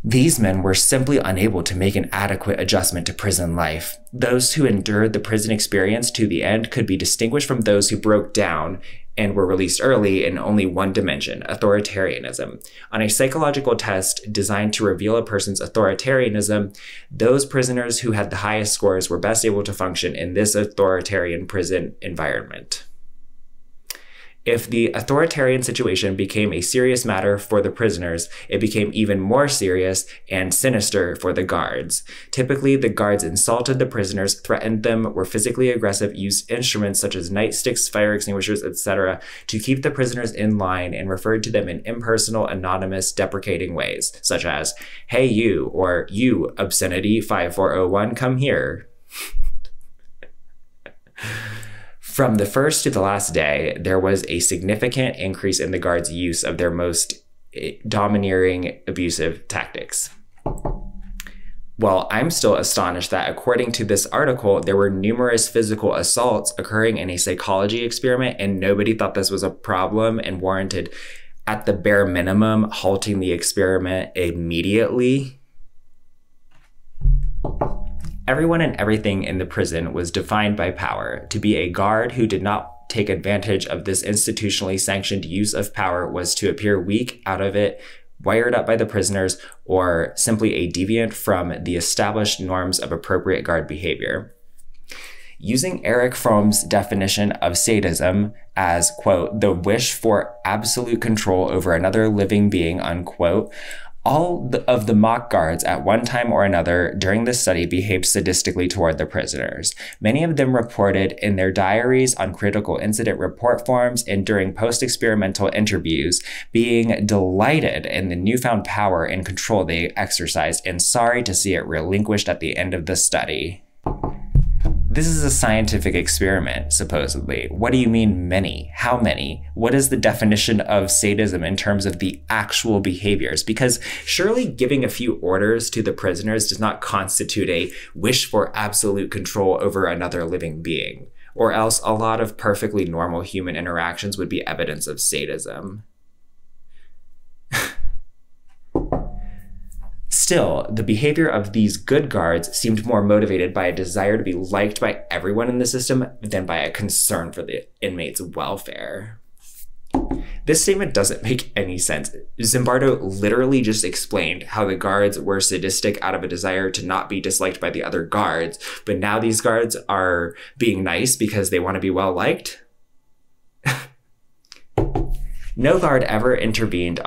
These men were simply unable to make an adequate adjustment to prison life. Those who endured the prison experience to the end could be distinguished from those who broke down and were released early in only one dimension, authoritarianism. On a psychological test designed to reveal a person's authoritarianism, those prisoners who had the highest scores were best able to function in this authoritarian prison environment. If the authoritarian situation became a serious matter for the prisoners, it became even more serious and sinister for the guards. Typically, the guards insulted the prisoners, threatened them, were physically aggressive, used instruments such as nightsticks, fire extinguishers, etc. to keep the prisoners in line, and referred to them in impersonal, anonymous, deprecating ways, such as, "Hey you," or "You, obscenity 5401, come here." From the first to the last day, there was a significant increase in the guards' use of their most domineering, abusive tactics. Well, I'm still astonished that according to this article, there were numerous physical assaults occurring in a psychology experiment, and nobody thought this was a problem and warranted, at the bare minimum, halting the experiment immediately. Everyone and everything in the prison was defined by power. To be a guard who did not take advantage of this institutionally sanctioned use of power was to appear weak, out of it, wired up by the prisoners, or simply a deviant from the established norms of appropriate guard behavior. Using Erich Fromm's definition of sadism as, quote, the wish for absolute control over another living being, unquote, all of the mock guards at one time or another during this study behaved sadistically toward the prisoners. Many of them reported in their diaries, on critical incident report forms, and during post-experimental interviews being delighted in the newfound power and control they exercised and sorry to see it relinquished at the end of the study. This is a scientific experiment, supposedly. What do you mean many? How many? What is the definition of sadism in terms of the actual behaviors? Because surely giving a few orders to the prisoners does not constitute a wish for absolute control over another living being, or else a lot of perfectly normal human interactions would be evidence of sadism. Still, the behavior of these good guards seemed more motivated by a desire to be liked by everyone in the system than by a concern for the inmates' welfare. This statement doesn't make any sense. Zimbardo literally just explained how the guards were sadistic out of a desire to not be disliked by the other guards, but now these guards are being nice because they want to be well liked? No guard ever intervened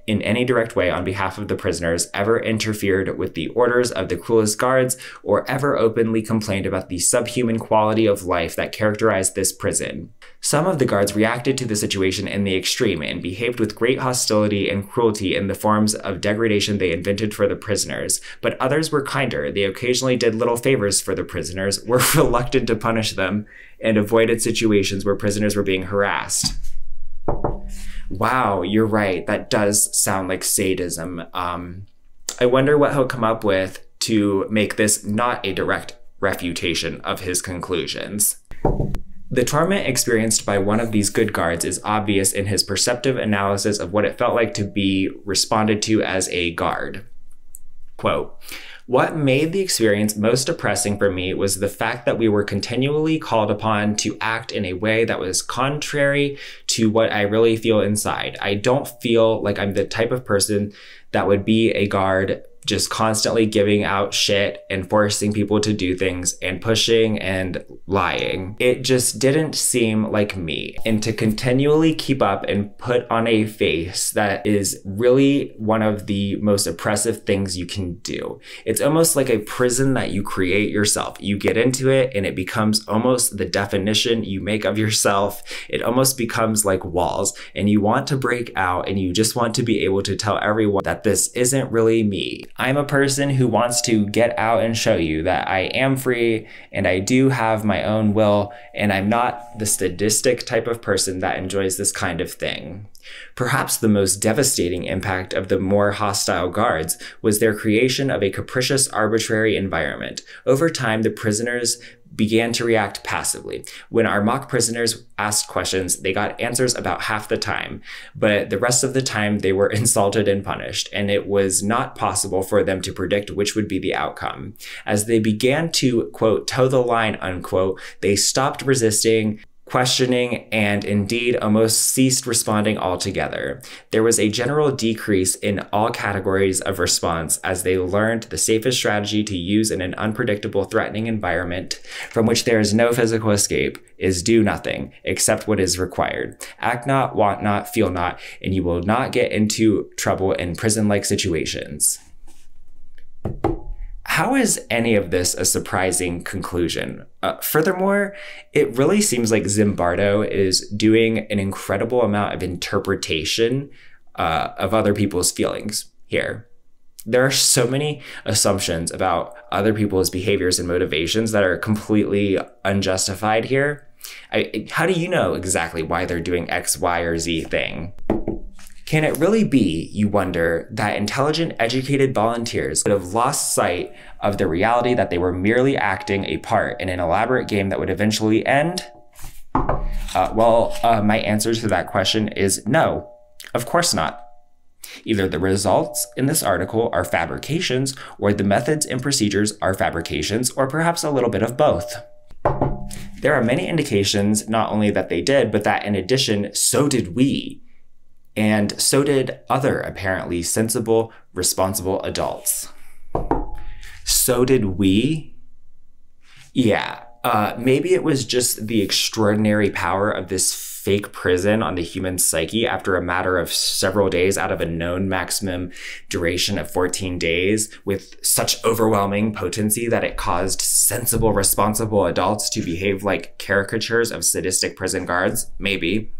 in any direct way on behalf of the prisoners, ever interfered with the orders of the cruelest guards, or ever openly complained about the subhuman quality of life that characterized this prison. Some of the guards reacted to the situation in the extreme and behaved with great hostility and cruelty in the forms of degradation they invented for the prisoners, but others were kinder. They occasionally did little favors for the prisoners, were reluctant to punish them, and avoided situations where prisoners were being harassed. Wow, you're right. That does sound like sadism. I wonder what he'll come up with to make this not a direct refutation of his conclusions. The torment experienced by one of these good guards is obvious in his perceptive analysis of what it felt like to be responded to as a guard. Quote, "What made the experience most depressing for me was the fact that we were continually called upon to act in a way that was contrary to what I really feel inside. I don't feel like I'm the type of person that would be a guard just constantly giving out shit and forcing people to do things and pushing and lying. It just didn't seem like me. And to continually keep up and put on a face that is really one of the most oppressive things you can do. It's almost like a prison that you create yourself. You get into it and it becomes almost the definition you make of yourself. It almost becomes like walls, and you want to break out and you just want to be able to tell everyone that this isn't really me. I'm a person who wants to get out and show you that I am free and I do have my own will, and I'm not the sadistic type of person that enjoys this kind of thing." Perhaps the most devastating impact of the more hostile guards was their creation of a capricious, arbitrary environment. Over time, the prisoners began to react passively. When our mock prisoners asked questions, they got answers about half the time, but the rest of the time they were insulted and punished, and it was not possible for them to predict which would be the outcome. As they began to, quote, toe the line, unquote, they stopped resisting, questioning, and indeed almost ceased responding altogether. There was a general decrease in all categories of response as they learned the safest strategy to use in an unpredictable, threatening environment from which there is no physical escape is do nothing except what is required. Act not, want not, feel not, and you will not get into trouble in prison-like situations. How is any of this a surprising conclusion? Furthermore, it really seems like Zimbardo is doing an incredible amount of interpretation of other people's feelings here. There are so many assumptions about other people's behaviors and motivations that are completely unjustified here. How do you know exactly why they're doing X, Y, or Z thing? Can it really be, you wonder, that intelligent, educated volunteers would have lost sight of the reality that they were merely acting a part in an elaborate game that would eventually end? My answer to that question is no, of course not. Either the results in this article are fabrications, or the methods and procedures are fabrications, or perhaps a little bit of both. There are many indications not only that they did, but that in addition, so did we. And so did other apparently sensible, responsible adults. So did we? Yeah, maybe it was just the extraordinary power of this fake prison on the human psyche after a matter of several days out of a known maximum duration of 14 days with such overwhelming potency that it caused sensible, responsible adults to behave like caricatures of sadistic prison guards. Maybe.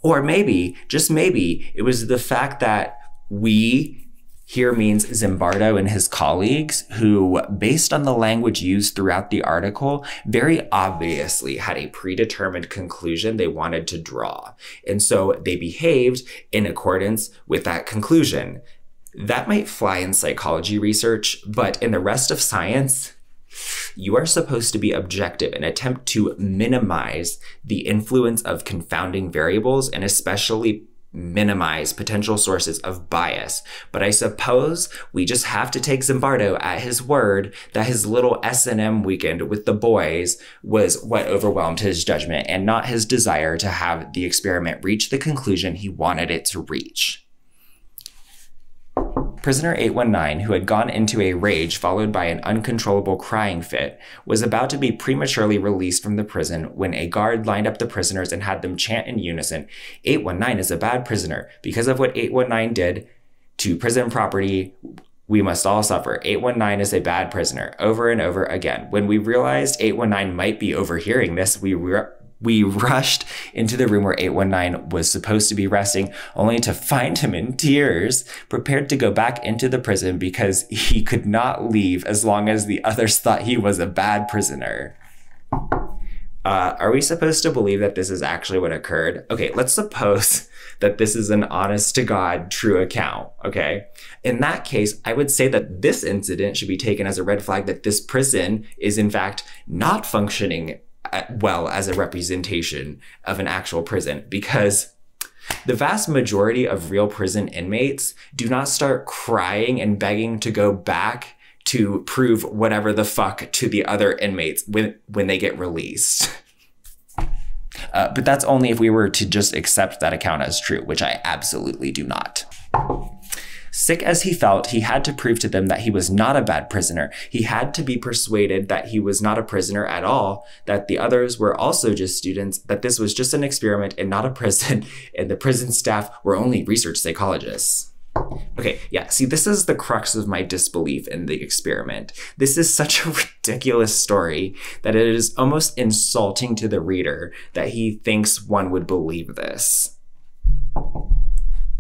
Or maybe, just maybe, it was the fact that we, here means Zimbardo and his colleagues, who, based on the language used throughout the article, very obviously had a predetermined conclusion they wanted to draw. And so they behaved in accordance with that conclusion. That might fly in psychology research, but in the rest of science, you are supposed to be objective and attempt to minimize the influence of confounding variables, and especially minimize potential sources of bias. But I suppose we just have to take Zimbardo at his word that his little S&M weekend with the boys was what overwhelmed his judgment and not his desire to have the experiment reach the conclusion he wanted it to reach. Prisoner 819, who had gone into a rage followed by an uncontrollable crying fit, was about to be prematurely released from the prison when a guard lined up the prisoners and had them chant in unison, "819 is a bad prisoner. Because of what 819 did to prison property, we must all suffer. 819 is a bad prisoner," over and over again. When we realized 819 might be overhearing this, we rushed into the room where 819 was supposed to be resting, only to find him in tears, prepared to go back into the prison because he could not leave as long as the others thought he was a bad prisoner. Are we supposed to believe that this is actually what occurred? Okay, let's suppose that this is an honest-to-God true account, okay? In that case, I would say that this incident should be taken as a red flag that this prison is in fact not functioning well as a representation of an actual prison, because the vast majority of real prison inmates do not start crying and begging to go back to prove whatever the fuck to the other inmates when they get released. But that's only if we were to just accept that account as true, which I absolutely do not. Sick as he felt, he had to prove to them that he was not a bad prisoner. He had to be persuaded that he was not a prisoner at all, that the others were also just students, that this was just an experiment and not a prison, and the prison staff were only research psychologists. Okay, yeah, see, this is the crux of my disbelief in the experiment. This is such a ridiculous story that it is almost insulting to the reader that he thinks one would believe this.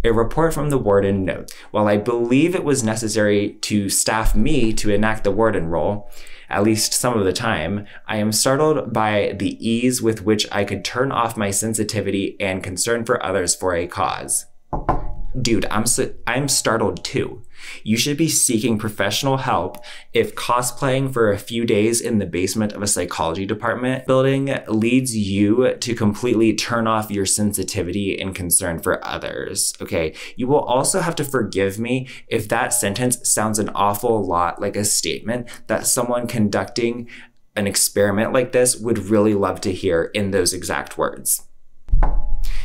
A report from the warden notes, while I believe it was necessary to staff me to enact the warden role, at least some of the time, I am startled by the ease with which I could turn off my sensitivity and concern for others for a cause. Dude, I'm startled too. You should be seeking professional help if cosplaying for a few days in the basement of a psychology department building leads you to completely turn off your sensitivity and concern for others, okay? You will also have to forgive me if that sentence sounds an awful lot like a statement that someone conducting an experiment like this would really love to hear in those exact words.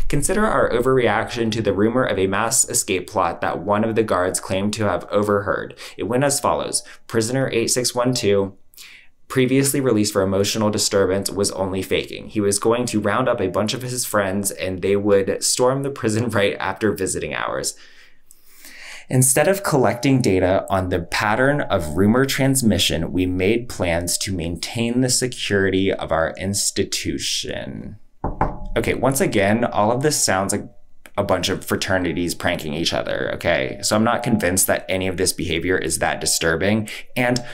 Consider our overreaction to the rumor of a mass escape plot that one of the guards claimed to have overheard. It went as follows. Prisoner 8612, previously released for emotional disturbance, was only faking. He was going to round up a bunch of his friends and they would storm the prison right after visiting hours. Instead of collecting data on the pattern of rumor transmission, we made plans to maintain the security of our institution. Okay, once again, all of this sounds like a bunch of fraternities pranking each other, okay? So I'm not convinced that any of this behavior is that disturbing. And,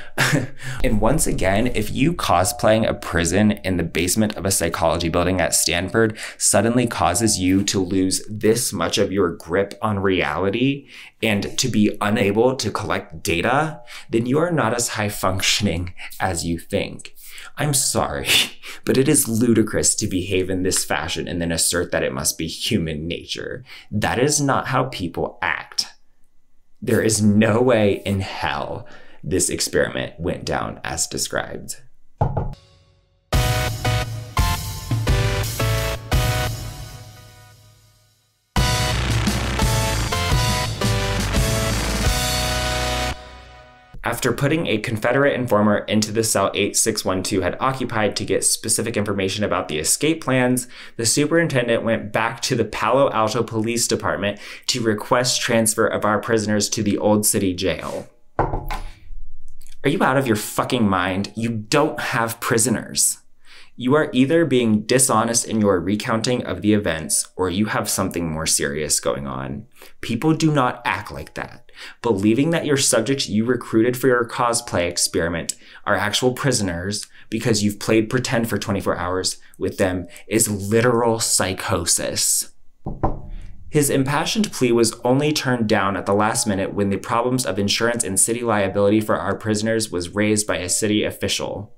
and once again, if you cosplaying a prison in the basement of a psychology building at Stanford suddenly causes you to lose this much of your grip on reality and to be unable to collect data, then you are not as high functioning as you think. I'm sorry, but it is ludicrous to behave in this fashion and then assert that it must be human nature. That is not how people act. There is no way in hell this experiment went down as described. After putting a Confederate informer into the cell 8612 had occupied to get specific information about the escape plans, the superintendent went back to the Palo Alto Police Department to request transfer of our prisoners to the Old City Jail. Are you out of your fucking mind? You don't have prisoners. You are either being dishonest in your recounting of the events, or you have something more serious going on. People do not act like that. Believing that your subjects you recruited for your cosplay experiment are actual prisoners because you've played pretend for 24 hours with them is literal psychosis. His impassioned plea was only turned down at the last minute when the problems of insurance and city liability for our prisoners was raised by a city official.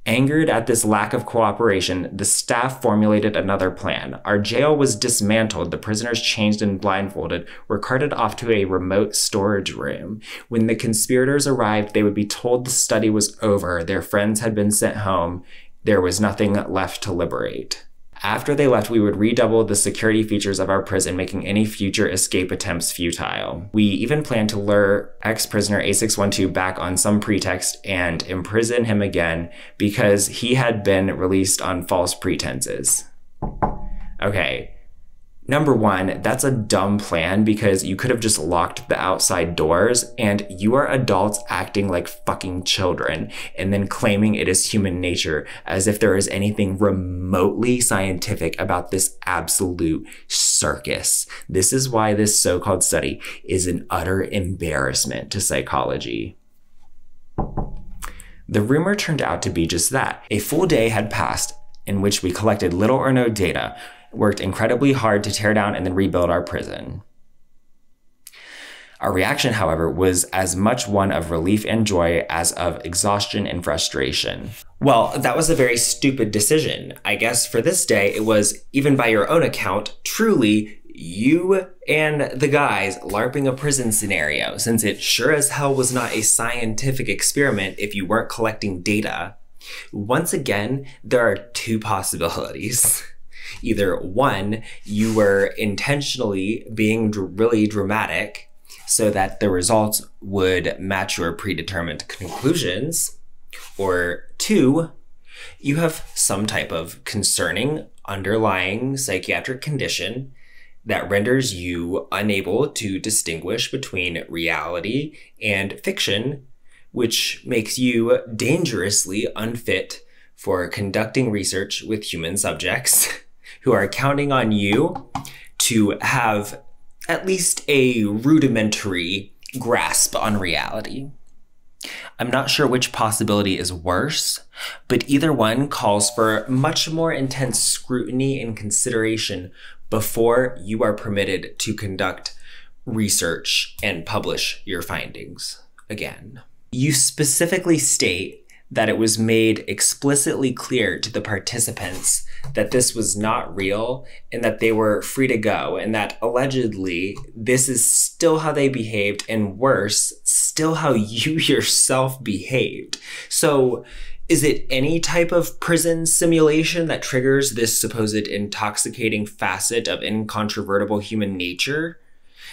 Angered at this lack of cooperation, the staff formulated another plan. Our jail was dismantled, the prisoners changed and blindfolded, were carted off to a remote storage room. When the conspirators arrived, they would be told the study was over, their friends had been sent home, there was nothing left to liberate. After they left, we would redouble the security features of our prison, making any future escape attempts futile. We even planned to lure ex-prisoner A612 back on some pretext and imprison him again because he had been released on false pretenses. Okay. Number one, that's a dumb plan because you could have just locked the outside doors and you are adults acting like fucking children and then claiming it is human nature as if there is anything remotely scientific about this absolute circus. This is why this so-called study is an utter embarrassment to psychology. The rumor turned out to be just that. A full day had passed in which we collected little or no data, worked incredibly hard to tear down and then rebuild our prison. Our reaction, however, was as much one of relief and joy as of exhaustion and frustration. Well, that was a very stupid decision. I guess for this day, it was, even by your own account, truly you and the guys LARPing a prison scenario, since it sure as hell was not a scientific experiment if you weren't collecting data. Once again, there are two possibilities. Either one, you were intentionally being really dramatic so that the results would match your predetermined conclusions, or two, you have some type of concerning underlying psychiatric condition that renders you unable to distinguish between reality and fiction, which makes you dangerously unfit for conducting research with human subjects who are counting on you to have at least a rudimentary grasp on reality. I'm not sure which possibility is worse, but either one calls for much more intense scrutiny and consideration before you are permitted to conduct research and publish your findings again. You specifically state that it was made explicitly clear to the participants that this was not real and that they were free to go, and that allegedly this is still how they behaved, and worse, still how you yourself behaved. So is it any type of prison simulation that triggers this supposed intoxicating facet of incontrovertible human nature?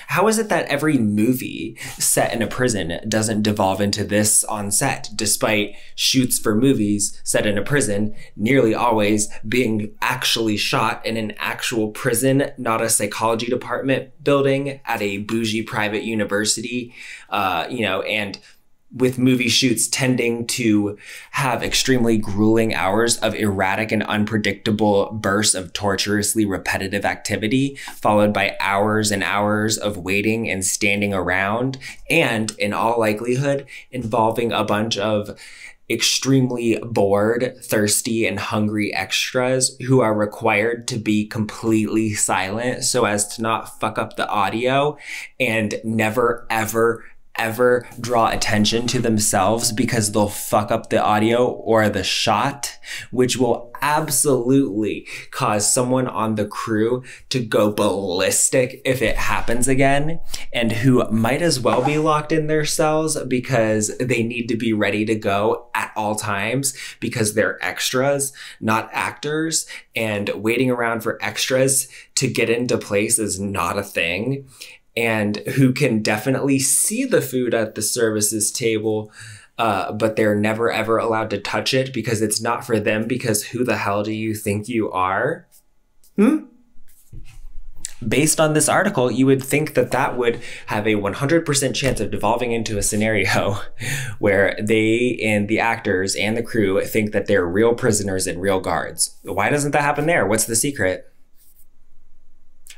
How is it that every movie set in a prison doesn't devolve into this on set, despite shoots for movies set in a prison nearly always being actually shot in an actual prison, not a psychology department building at a bougie private university, and with movie shoots tending to have extremely grueling hours of erratic and unpredictable bursts of torturously repetitive activity, followed by hours and hours of waiting and standing around, and in all likelihood, involving a bunch of extremely bored, thirsty, and hungry extras who are required to be completely silent so as to not fuck up the audio and never, ever draw attention to themselves because they'll fuck up the audio or the shot, which will absolutely cause someone on the crew to go ballistic if it happens again, and who might as well be locked in their cells because they need to be ready to go at all times because they're extras, not actors, and waiting around for extras to get into place is not a thing. And who can definitely see the food at the services table, but they're never ever allowed to touch it because it's not for them, because who the hell do you think you are? Based on this article, you would think that that would have a 100% chance of devolving into a scenario where they and the actors and the crew think that they're real prisoners and real guards. Why doesn't that happen there? What's the secret?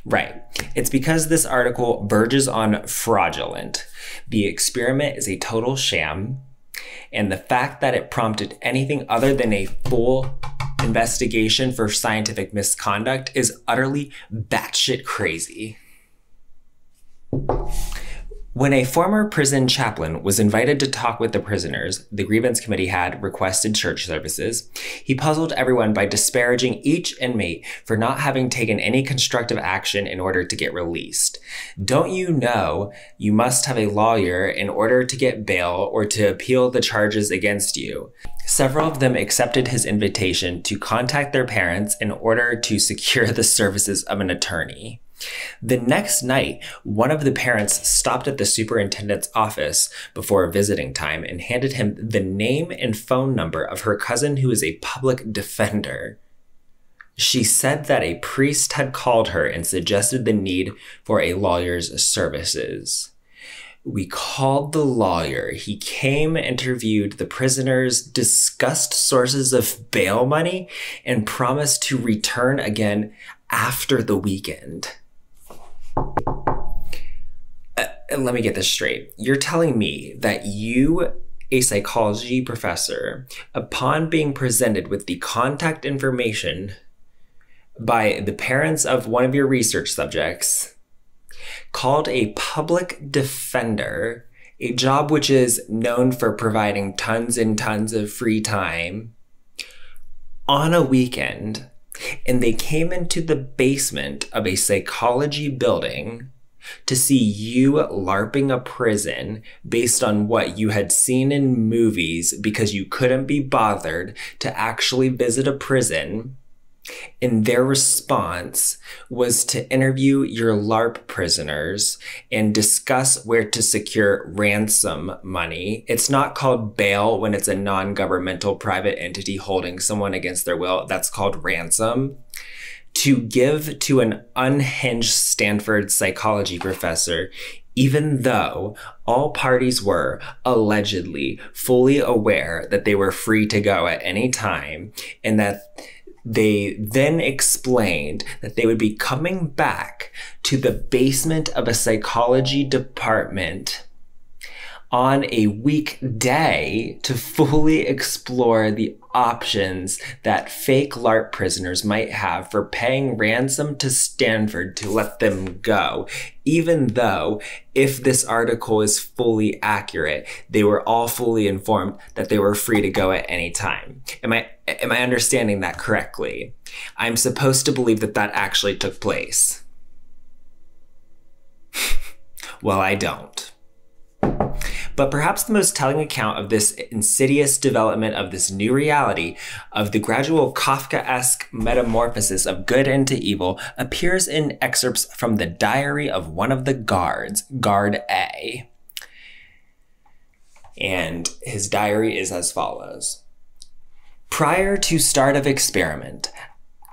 Right. It's because this article verges on fraudulent. The experiment is a total sham, and the fact that it prompted anything other than a full investigation for scientific misconduct is utterly batshit crazy. When a former prison chaplain was invited to talk with the prisoners the grievance committee had requested church services, he puzzled everyone by disparaging each inmate for not having taken any constructive action in order to get released. Don't you know you must have a lawyer in order to get bail or to appeal the charges against you? Several of them accepted his invitation to contact their parents in order to secure the services of an attorney. The next night, one of the parents stopped at the superintendent's office before visiting time and handed him the name and phone number of her cousin who is a public defender. She said that a priest had called her and suggested the need for a lawyer's services. We called the lawyer. He came, interviewed the prisoners, discussed sources of bail money, and promised to return again after the weekend. Let me get this straight. You're telling me that you, a psychology professor, upon being presented with the contact information by the parents of one of your research subjects, called a public defender, a job which is known for providing tons and tons of free time, on a weekend, and they came into the basement of a psychology building to see you LARPing a prison based on what you had seen in movies because you couldn't be bothered to actually visit a prison. And their response was to interview your LARP prisoners and discuss where to secure ransom money. It's not called bail when it's a non-governmental private entity holding someone against their will. That's called ransom. To give to an unhinged Stanford psychology professor, even though all parties were allegedly fully aware that they were free to go at any time, and that they then explained that they would be coming back to the basement of a psychology department on a weekday to fully explore the options that fake LARP prisoners might have for paying ransom to Stanford to let them go. Even though, if this article is fully accurate, they were all fully informed that they were free to go at any time. Am I understanding that correctly? I'm supposed to believe that that actually took place. Well, I don't. But perhaps the most telling account of this insidious development of this new reality, of the gradual Kafkaesque metamorphosis of good into evil, appears in excerpts from the diary of one of the guards, Guard A. And his diary is as follows. Prior to start of experiment,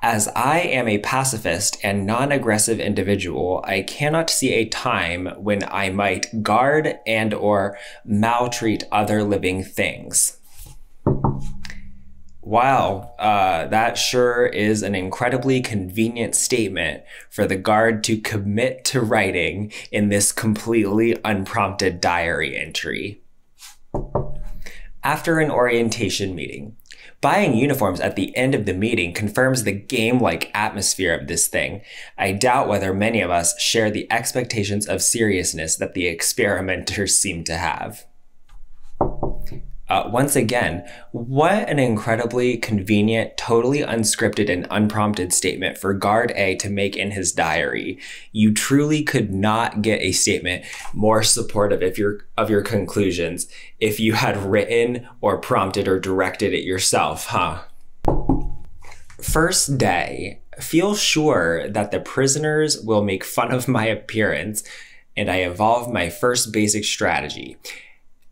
as I am a pacifist and non-aggressive individual, I cannot see a time when I might guard and or maltreat other living things. Wow, that sure is an incredibly convenient statement for the guard to commit to writing in this completely unprompted diary entry. After an orientation meeting, buying uniforms at the end of the meeting confirms the game-like atmosphere of this thing. I doubt whether many of us share the expectations of seriousness that the experimenters seem to have. Once again, what an incredibly convenient, totally unscripted and unprompted statement for Guard A to make in his diary. You truly could not get a statement more supportive of your conclusions if you had written or prompted or directed it yourself, huh? First day, feel sure that the prisoners will make fun of my appearance, and I evolve my first basic strategy.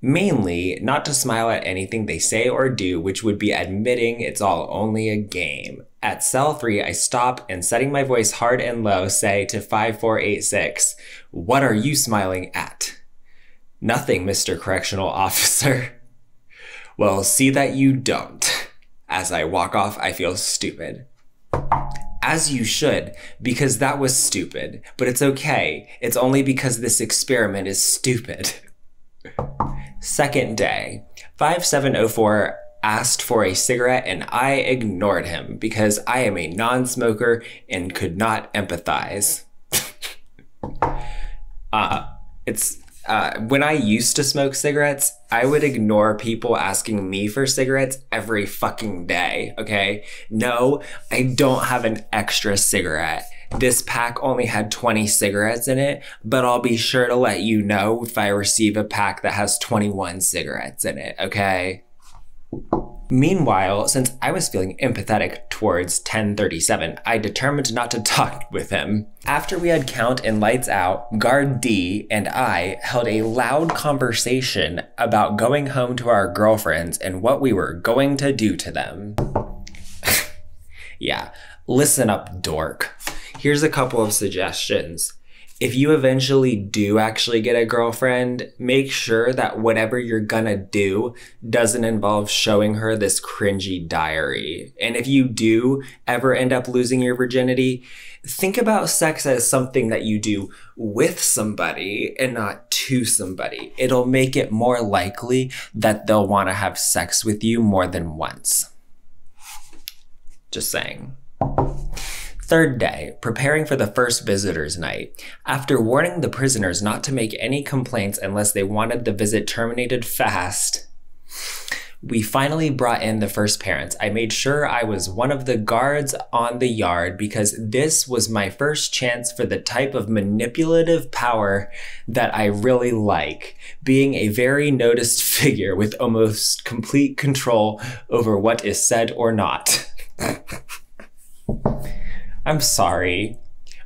Mainly, not to smile at anything they say or do, which would be admitting it's all only a game. At cell 3, I stop and, setting my voice hard and low, say to 5486, "What are you smiling at?" "Nothing, Mr. Correctional Officer." "Well, see that you don't." As I walk off, I feel stupid. As you should, because that was stupid. But it's okay. It's only because this experiment is stupid. Second day, 5704 asked for a cigarette and I ignored him because I am a non-smoker and could not empathize. When I used to smoke cigarettes, I would ignore people asking me for cigarettes every fucking day, okay? No, I don't have an extra cigarette. This pack only had 20 cigarettes in it, but I'll be sure to let you know if I receive a pack that has 21 cigarettes in it, okay? Meanwhile, since I was feeling empathetic towards 1037, I determined not to talk with him. After we had count and lights out, Guard D and I held a loud conversation about going home to our girlfriends and what we were going to do to them. Yeah, listen up, dork. Here's a couple of suggestions. If you eventually do actually get a girlfriend, make sure that whatever you're gonna do doesn't involve showing her this cringy diary. And if you do ever end up losing your virginity, think about sex as something that you do with somebody and not to somebody. It'll make it more likely that they'll wanna have sex with you more than once. Just saying. Third day, preparing for the first visitors' night. After warning the prisoners not to make any complaints unless they wanted the visit terminated fast, we finally brought in the first parents. I made sure I was one of the guards on the yard because this was my first chance for the type of manipulative power that I really like, being a very noticed figure with almost complete control over what is said or not. I'm sorry,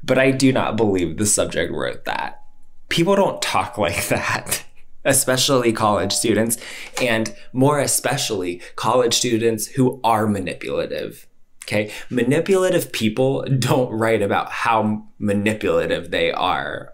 but I do not believe the subject wrote that. People don't talk like that, especially college students, and more especially college students who are manipulative. Okay, manipulative people don't write about how manipulative they are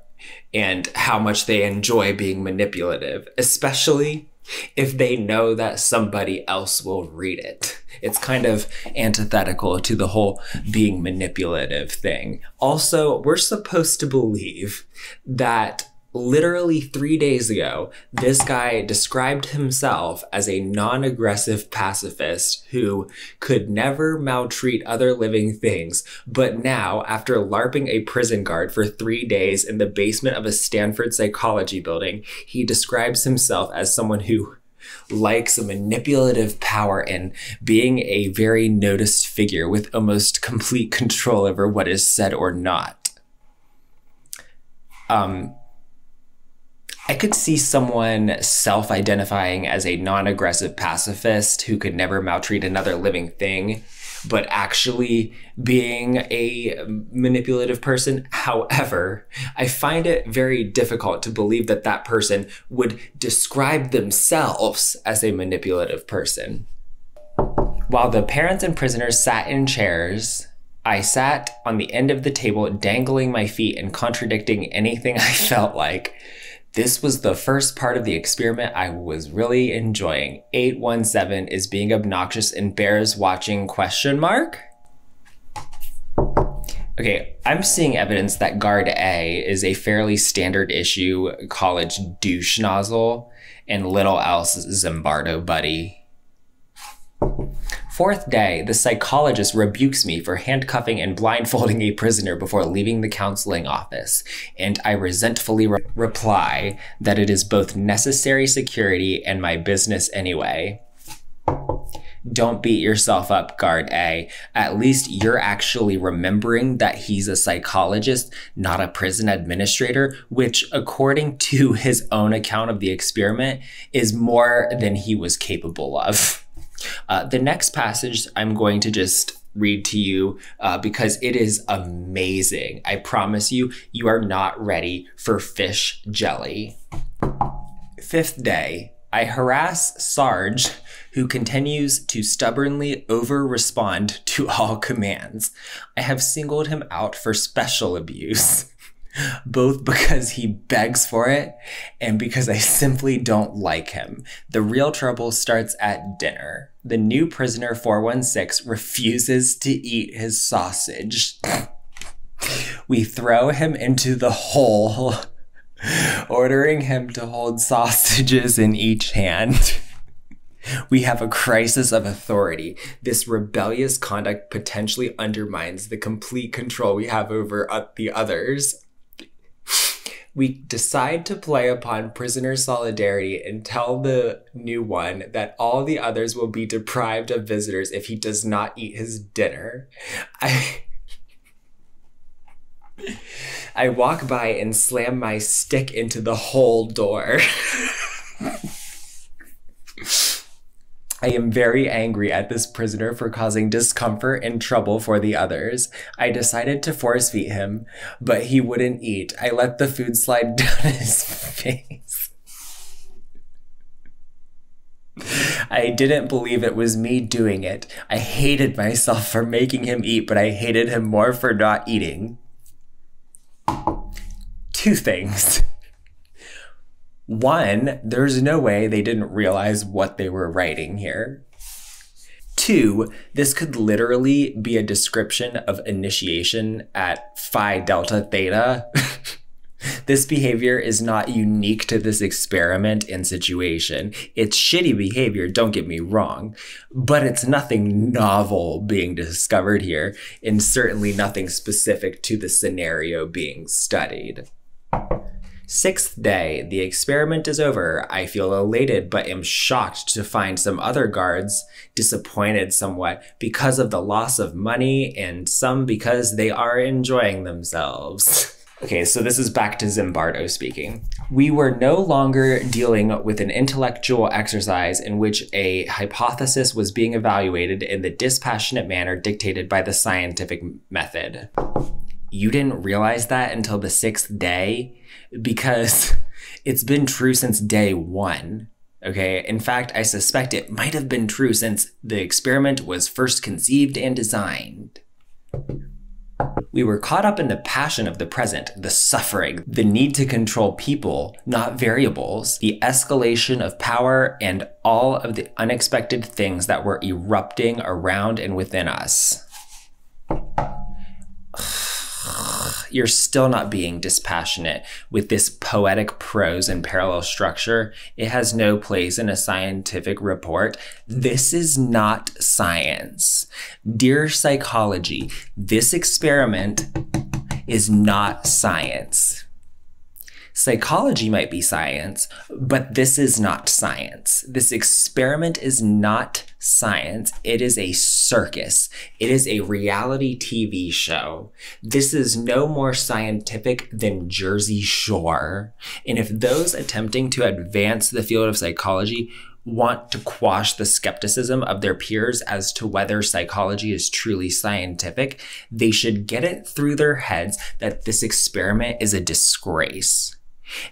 and how much they enjoy being manipulative, especially if they know that somebody else will read it. It's kind of antithetical to the whole being manipulative thing. Also, we're supposed to believe that literally 3 days ago, this guy described himself as a non-aggressive pacifist who could never maltreat other living things. But now, after LARPing a prison guard for 3 days in the basement of a Stanford psychology building, he describes himself as someone who likes a manipulative power and being a very noticed figure with almost complete control over what is said or not. I could see someone self-identifying as a non-aggressive pacifist who could never maltreat another living thing, but actually being a manipulative person. However, I find it very difficult to believe that that person would describe themselves as a manipulative person. While the parents and prisoners sat in chairs, I sat on the end of the table, dangling my feet and contradicting anything I felt like. This was the first part of the experiment I was really enjoying. 817 is being obnoxious and bears watching ? Okay, I'm seeing evidence that Guard A is a fairly standard issue college douche nozzle and little else Zimbardo buddy. Fourth day, the psychologist rebukes me for handcuffing and blindfolding a prisoner before leaving the counseling office, and I resentfully reply that it is both necessary security and my business anyway. Don't beat yourself up, Guard A. At least you're actually remembering that he's a psychologist, not a prison administrator, which, according to his own account of the experiment, is more than he was capable of. The next passage I'm going to just read to you because it is amazing. I promise you, you are not ready for fish jelly. Fifth day, I harass Sarge, who continues to stubbornly over-respond to all commands. I have singled him out for special abuse, both because he begs for it and because I simply don't like him. The real trouble starts at dinner. The new prisoner 416 refuses to eat his sausage. We throw him into the hole, ordering him to hold sausages in each hand. We have a crisis of authority. This rebellious conduct potentially undermines the complete control we have over the others. We decide to play upon prisoner solidarity and tell the new one that all the others will be deprived of visitors if he does not eat his dinner. I walk by and slam my stick into the whole door. I am very angry at this prisoner for causing discomfort and trouble for the others. I decided to force feed him, but he wouldn't eat. I let the food slide down his face. I didn't believe it was me doing it. I hated myself for making him eat, but I hated him more for not eating. 2 things. 1, there's no way they didn't realize what they were writing here. 2, this could literally be a description of initiation at Phi Delta Theta. This behavior is not unique to this experiment and situation. It's shitty behavior, don't get me wrong, but it's nothing novel being discovered here, and certainly nothing specific to the scenario being studied. 6th day, the experiment is over. I feel elated, but am shocked to find some other guards disappointed somewhat because of the loss of money and some because they are enjoying themselves. Okay, so this is back to Zimbardo speaking. We were no longer dealing with an intellectual exercise in which a hypothesis was being evaluated in the dispassionate manner dictated by the scientific method. You didn't realize that until the 6th day? Because it's been true since day 1, okay? In fact, I suspect it might have been true since the experiment was first conceived and designed. We were caught up in the passion of the present, the suffering, the need to control people, not variables, the escalation of power, and all of the unexpected things that were erupting around and within us. You're still not being dispassionate with this poetic prose and parallel structure. It has no place in a scientific report. This is not science. Dear psychology, this experiment is not science. Psychology might be science, but this is not science. This experiment is not science. It is a circus. It is a reality TV show. This is no more scientific than Jersey Shore. And if those attempting to advance the field of psychology want to quash the skepticism of their peers as to whether psychology is truly scientific, they should get it through their heads that this experiment is a disgrace.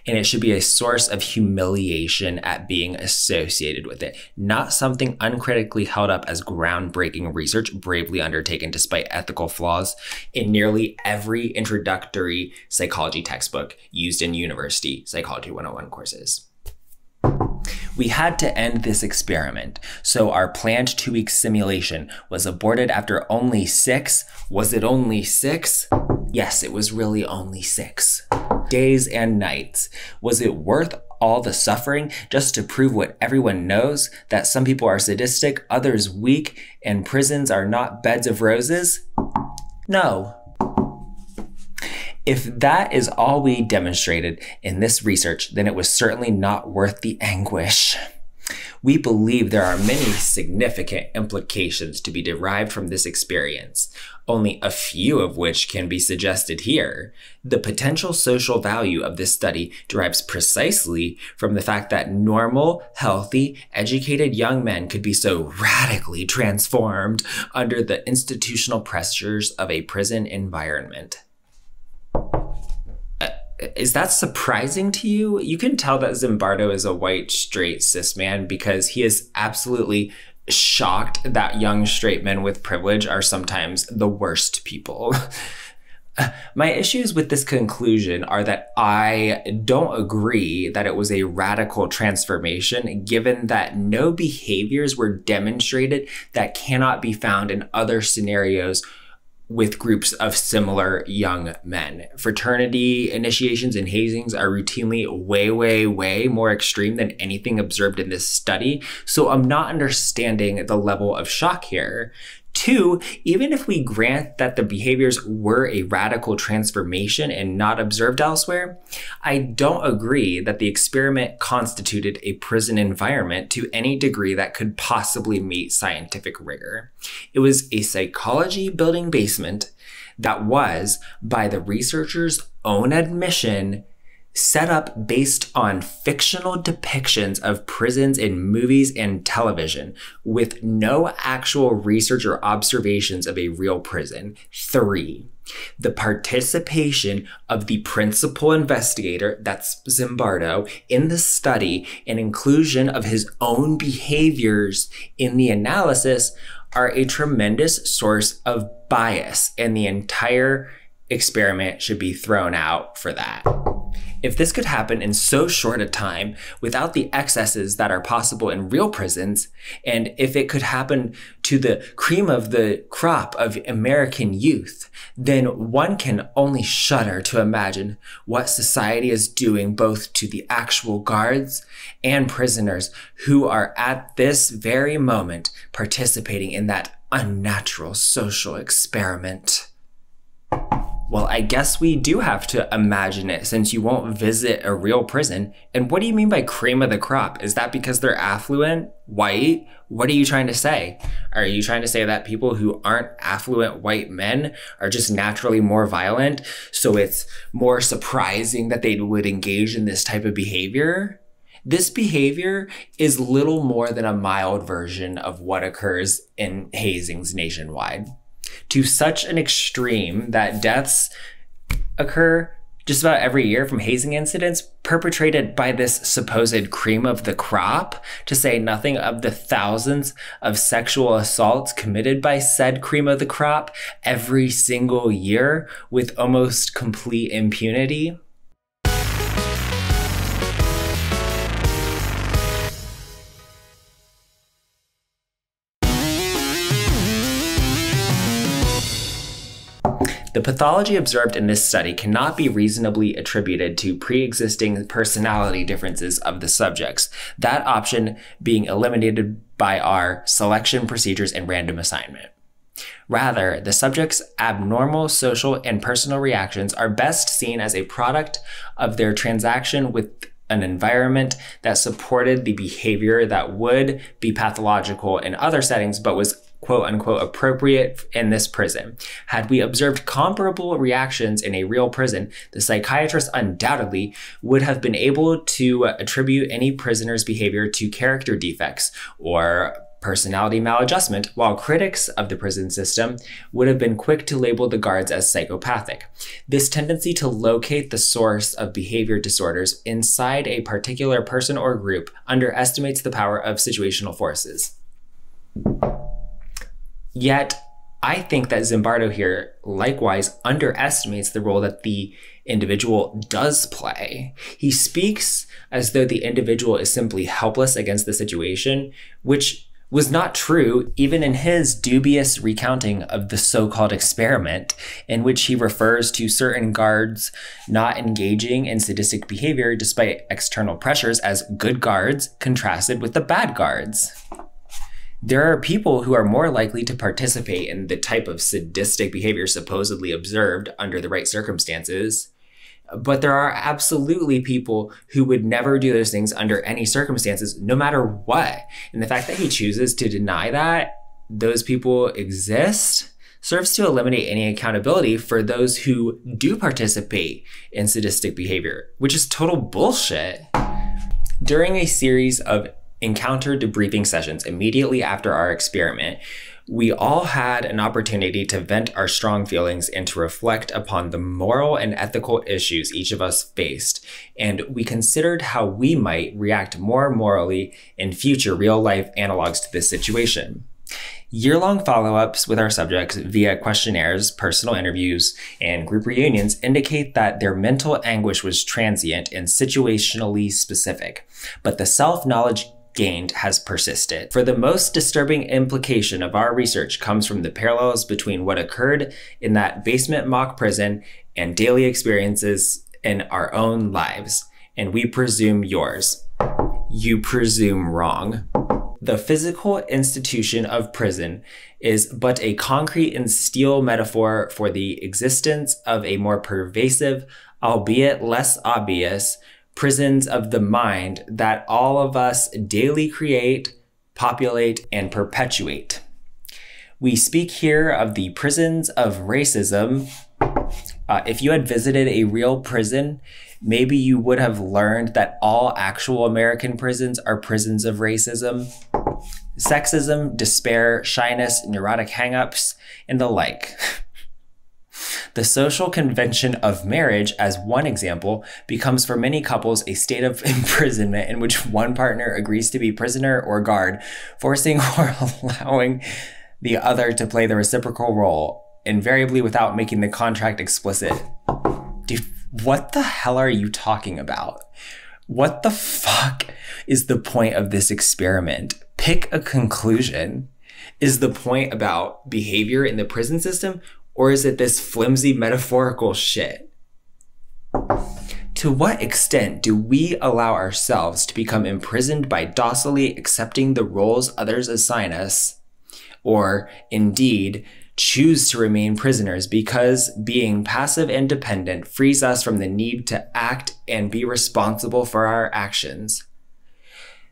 And it should be a source of humiliation at being associated with it, not something uncritically held up as groundbreaking research bravely undertaken despite ethical flaws in nearly every introductory psychology textbook used in university Psychology 101 courses. We had to end this experiment, so our planned 2-week simulation was aborted after only 6. Was it only 6? Yes, it was really only 6 days and nights. Was it worth all the suffering just to prove what everyone knows, that some people are sadistic, others weak, and prisons are not beds of roses? No. If that is all we demonstrated in this research, then it was certainly not worth the anguish. We believe there are many significant implications to be derived from this experience, only a few of which can be suggested here. The potential social value of this study derives precisely from the fact that normal, healthy, educated young men could be so radically transformed under the institutional pressures of a prison environment. Is that surprising to you? You can tell that Zimbardo is a white, straight, cis man because he is absolutely shocked that young straight men with privilege are sometimes the worst people. My issues with this conclusion are that I don't agree that it was a radical transformation, given that no behaviors were demonstrated that cannot be found in other scenarios with groups of similar young men. Fraternity initiations and hazings are routinely way more extreme than anything observed in this study, so I'm not understanding the level of shock here. Two, even if we grant that the behaviors were a radical transformation and not observed elsewhere, I don't agree that the experiment constituted a prison environment to any degree that could possibly meet scientific rigor. It was a psychology building basement that was, by the researchers' own admission, set up based on fictional depictions of prisons in movies and television, with no actual research or observations of a real prison. Three, the participation of the principal investigator, that's Zimbardo, in the study and inclusion of his own behaviors in the analysis are a tremendous source of bias, and the entire experiment should be thrown out for that. If this could happen in so short a time without the excesses that are possible in real prisons, and if it could happen to the cream of the crop of American youth, then one can only shudder to imagine what society is doing both to the actual guards and prisoners who are at this very moment participating in that unnatural social experiment. Well, I guess we do have to imagine it since you won't visit a real prison. And what do you mean by cream of the crop? Is that because they're affluent, white? What are you trying to say? Are you trying to say that people who aren't affluent white men are just naturally more violent, so it's more surprising that they would engage in this type of behavior? This behavior is little more than a mild version of what occurs in hazings nationwide, to such an extreme that deaths occur just about every year from hazing incidents perpetrated by this supposed cream of the crop, to say nothing of the thousands of sexual assaults committed by said cream of the crop every single year with almost complete impunity. The pathology observed in this study cannot be reasonably attributed to pre-existing personality differences of the subjects, that option being eliminated by our selection procedures and random assignment. Rather, the subjects' abnormal social and personal reactions are best seen as a product of their transaction with an environment that supported the behavior that would be pathological in other settings but was quote-unquote appropriate in this prison. Had we observed comparable reactions in a real prison, the psychiatrist undoubtedly would have been able to attribute any prisoner's behavior to character defects or personality maladjustment, while critics of the prison system would have been quick to label the guards as psychopathic. This tendency to locate the source of behavior disorders inside a particular person or group underestimates the power of situational forces. Yet, I think that Zimbardo here likewise underestimates the role that the individual does play. He speaks as though the individual is simply helpless against the situation, which was not true even in his dubious recounting of the so-called experiment, in which he refers to certain guards not engaging in sadistic behavior despite external pressures as good guards contrasted with the bad guards. There are people who are more likely to participate in the type of sadistic behavior supposedly observed under the right circumstances, but there are absolutely people who would never do those things under any circumstances, no matter what. And the fact that he chooses to deny that those people exist serves to eliminate any accountability for those who do participate in sadistic behavior, which is total bullshit. During a series of encounter debriefing sessions immediately after our experiment, we all had an opportunity to vent our strong feelings and to reflect upon the moral and ethical issues each of us faced, and we considered how we might react more morally in future real-life analogs to this situation. Year-long follow-ups with our subjects via questionnaires, personal interviews, and group reunions indicate that their mental anguish was transient and situationally specific, but the self-knowledge gained has persisted. For the most disturbing implication of our research comes from the parallels between what occurred in that basement mock prison and daily experiences in our own lives, and we presume yours. You presume wrong. The physical institution of prison is but a concrete and steel metaphor for the existence of a more pervasive, albeit less obvious, prisons of the mind that all of us daily create, populate, and perpetuate. We speak here of the prisons of racism. If you had visited a real prison, maybe you would have learned that all actual American prisons are prisons of racism, sexism, despair, shyness, neurotic hang-ups, and the like. The social convention of marriage, as one example, becomes for many couples a state of imprisonment in which one partner agrees to be prisoner or guard, forcing or allowing the other to play the reciprocal role, invariably without making the contract explicit. Dude, what the hell are you talking about? What the fuck is the point of this experiment? Pick a conclusion. Is the point about behavior in the prison system, or is it this flimsy metaphorical shit? To what extent do we allow ourselves to become imprisoned by docilely accepting the roles others assign us, or indeed choose to remain prisoners because being passive and dependent frees us from the need to act and be responsible for our actions?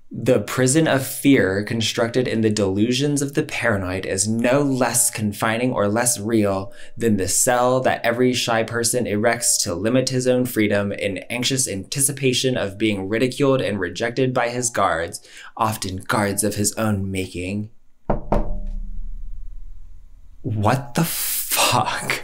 The prison of fear constructed in the delusions of the paranoid is no less confining or less real than the cell that every shy person erects to limit his own freedom in anxious anticipation of being ridiculed and rejected by his guards, often guards of his own making. What the fuck?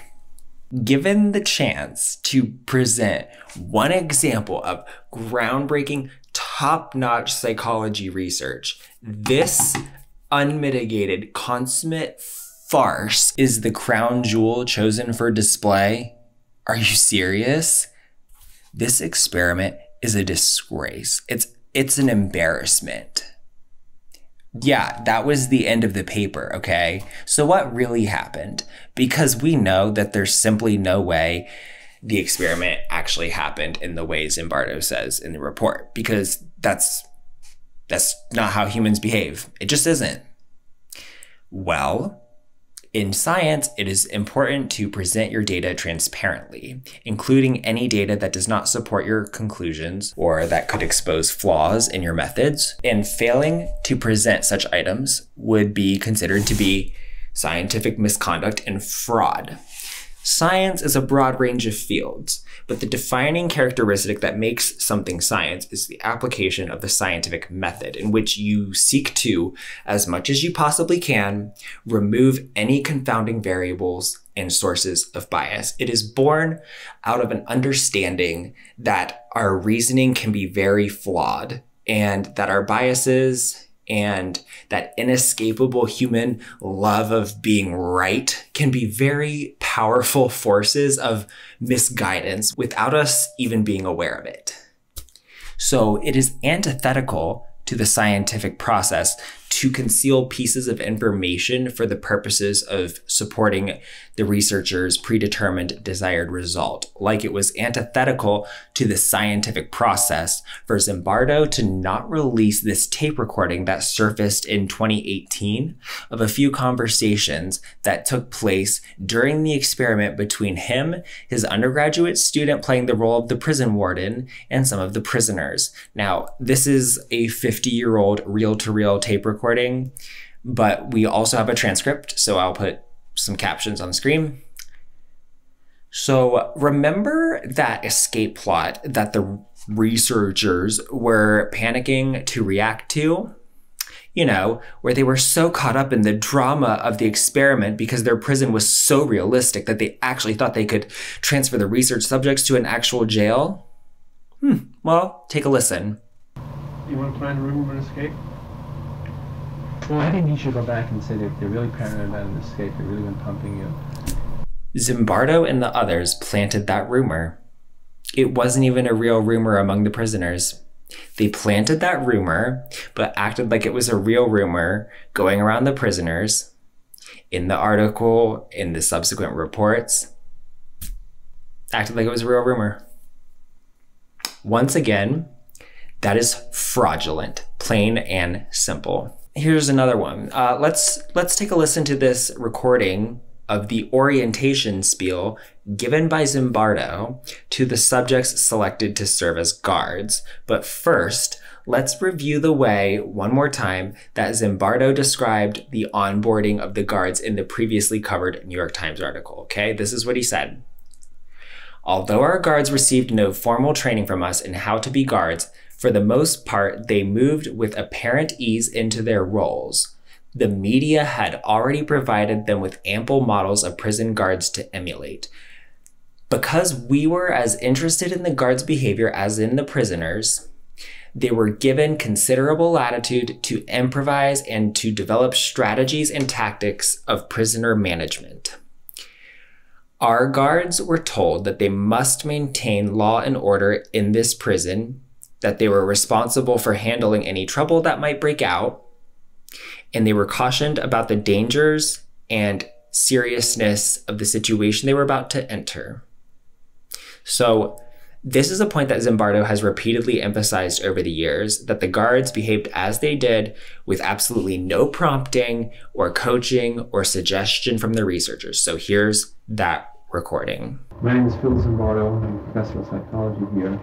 Given the chance to present one example of groundbreaking, top-notch psychology research, this unmitigated, consummate farce is the crown jewel chosen for display? Are you serious? This experiment is a disgrace. It's an embarrassment. Yeah, that was the end of the paper, okay? So what really happened? Because we know that there's simply no way the experiment actually happened in the way Zimbardo says in the report, because that's not how humans behave. It just isn't. Well, in science, it is important to present your data transparently, including any data that does not support your conclusions or that could expose flaws in your methods. And failing to present such items would be considered to be scientific misconduct and fraud. Science is a broad range of fields, but the defining characteristic that makes something science is the application of the scientific method, in which you seek to, as much as you possibly can, remove any confounding variables and sources of bias. It is born out of an understanding that our reasoning can be very flawed, and that our biases and that inescapable human love of being right can be very powerful forces of misguidance without us even being aware of it. So it is antithetical to the scientific process to conceal pieces of information for the purposes of supporting the researcher's predetermined desired result, like it was antithetical to the scientific process for Zimbardo to not release this tape recording that surfaced in 2018 of a few conversations that took place during the experiment between him, his undergraduate student playing the role of the prison warden, and some of the prisoners. Now, this is a 50-year-old reel-to-reel tape recording, but we also have a transcript, so I'll put some captions on the screen. So remember that escape plot that the researchers were panicking to react to? You know, where they were so caught up in the drama of the experiment because their prison was so realistic that they actually thought they could transfer the research subjects to an actual jail? Well, take a listen. You want to plan a room of an escape? Well, I think you should go back and say that they're really paranoid about an escape. They've really been pumping you. Zimbardo and the others planted that rumor. It wasn't even a real rumor among the prisoners. They planted that rumor, but acted like it was a real rumor going around the prisoners. In the article, in the subsequent reports, acted like it was a real rumor. Once again, that is fraudulent, plain and simple. Here's another one. Let's take a listen to this recording of the orientation spiel given by Zimbardo to the subjects selected to serve as guards. But first, let's review the way, one more time, that Zimbardo described the onboarding of the guards in the previously covered New York Times article, okay? This is what he said. Although our guards received no formal training from us in how to be guards, for the most part, they moved with apparent ease into their roles. The media had already provided them with ample models of prison guards to emulate. Because we were as interested in the guards' behavior as in the prisoners, they were given considerable latitude to improvise and to develop strategies and tactics of prisoner management. Our guards were told that they must maintain law and order in this prison, that they were responsible for handling any trouble that might break out, and they were cautioned about the dangers and seriousness of the situation they were about to enter. So this is a point that Zimbardo has repeatedly emphasized over the years, that the guards behaved as they did with absolutely no prompting or coaching or suggestion from the researchers. So here's that recording. My name is Phil Zimbardo. I'm a professor of psychology here.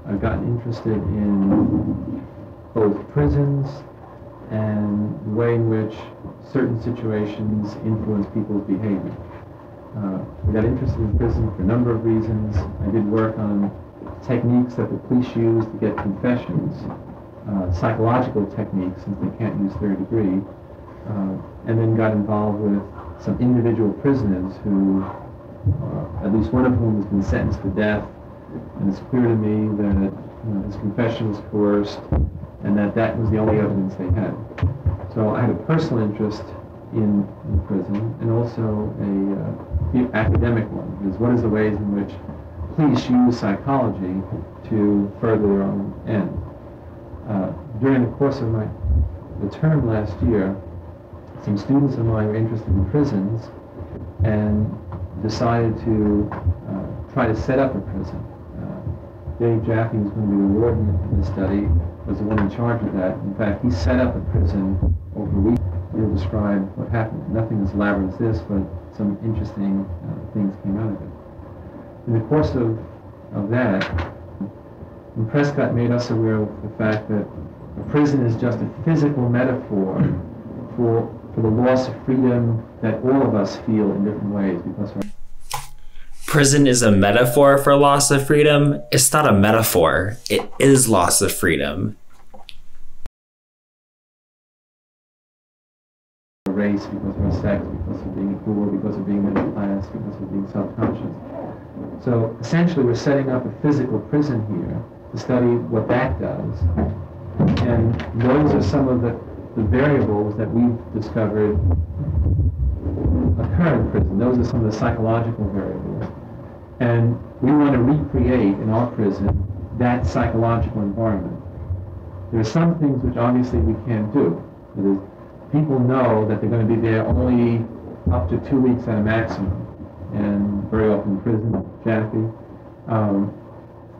I've gotten interested in both prisons and the way in which certain situations influence people's behavior. I got interested in prison for a number of reasons. I did work on techniques that the police use to get confessions, psychological techniques since they can't use third degree, and then got involved with some individual prisoners who, at least one of whom has been sentenced to death. And it's clear to me that his confession was coerced and that was the only evidence they had. So I had a personal interest in prison and also a academic one, because what is the ways in which police use psychology to further their own end. During the course of the term last year, some students of mine were interested in prisons and decided to try to set up a prison. Dave Jaffe, who's going to be the warden of the study, was the one in charge of that. In fact, he set up a prison over a week. He'll describe what happened. Nothing as elaborate as this, but some interesting things came out of it. In the course of that, when Prescott made us aware of the fact that a prison is just a physical metaphor for the loss of freedom that all of us feel in different ways because our Prison is a metaphor for loss of freedom. It's not a metaphor. It is loss of freedom. Race, because of our sex, because of being poor, because of being middle class, because of being self-conscious. So essentially we're setting up a physical prison here to study what that does. And those are some of the variables that we've discovered occur in prison. Those are some of the psychological variables. And we want to recreate in our prison that psychological environment. There are some things which obviously we can't do. That is, people know that they're going to be there only up to 2 weeks at a maximum, and very often in prison, Jaffe,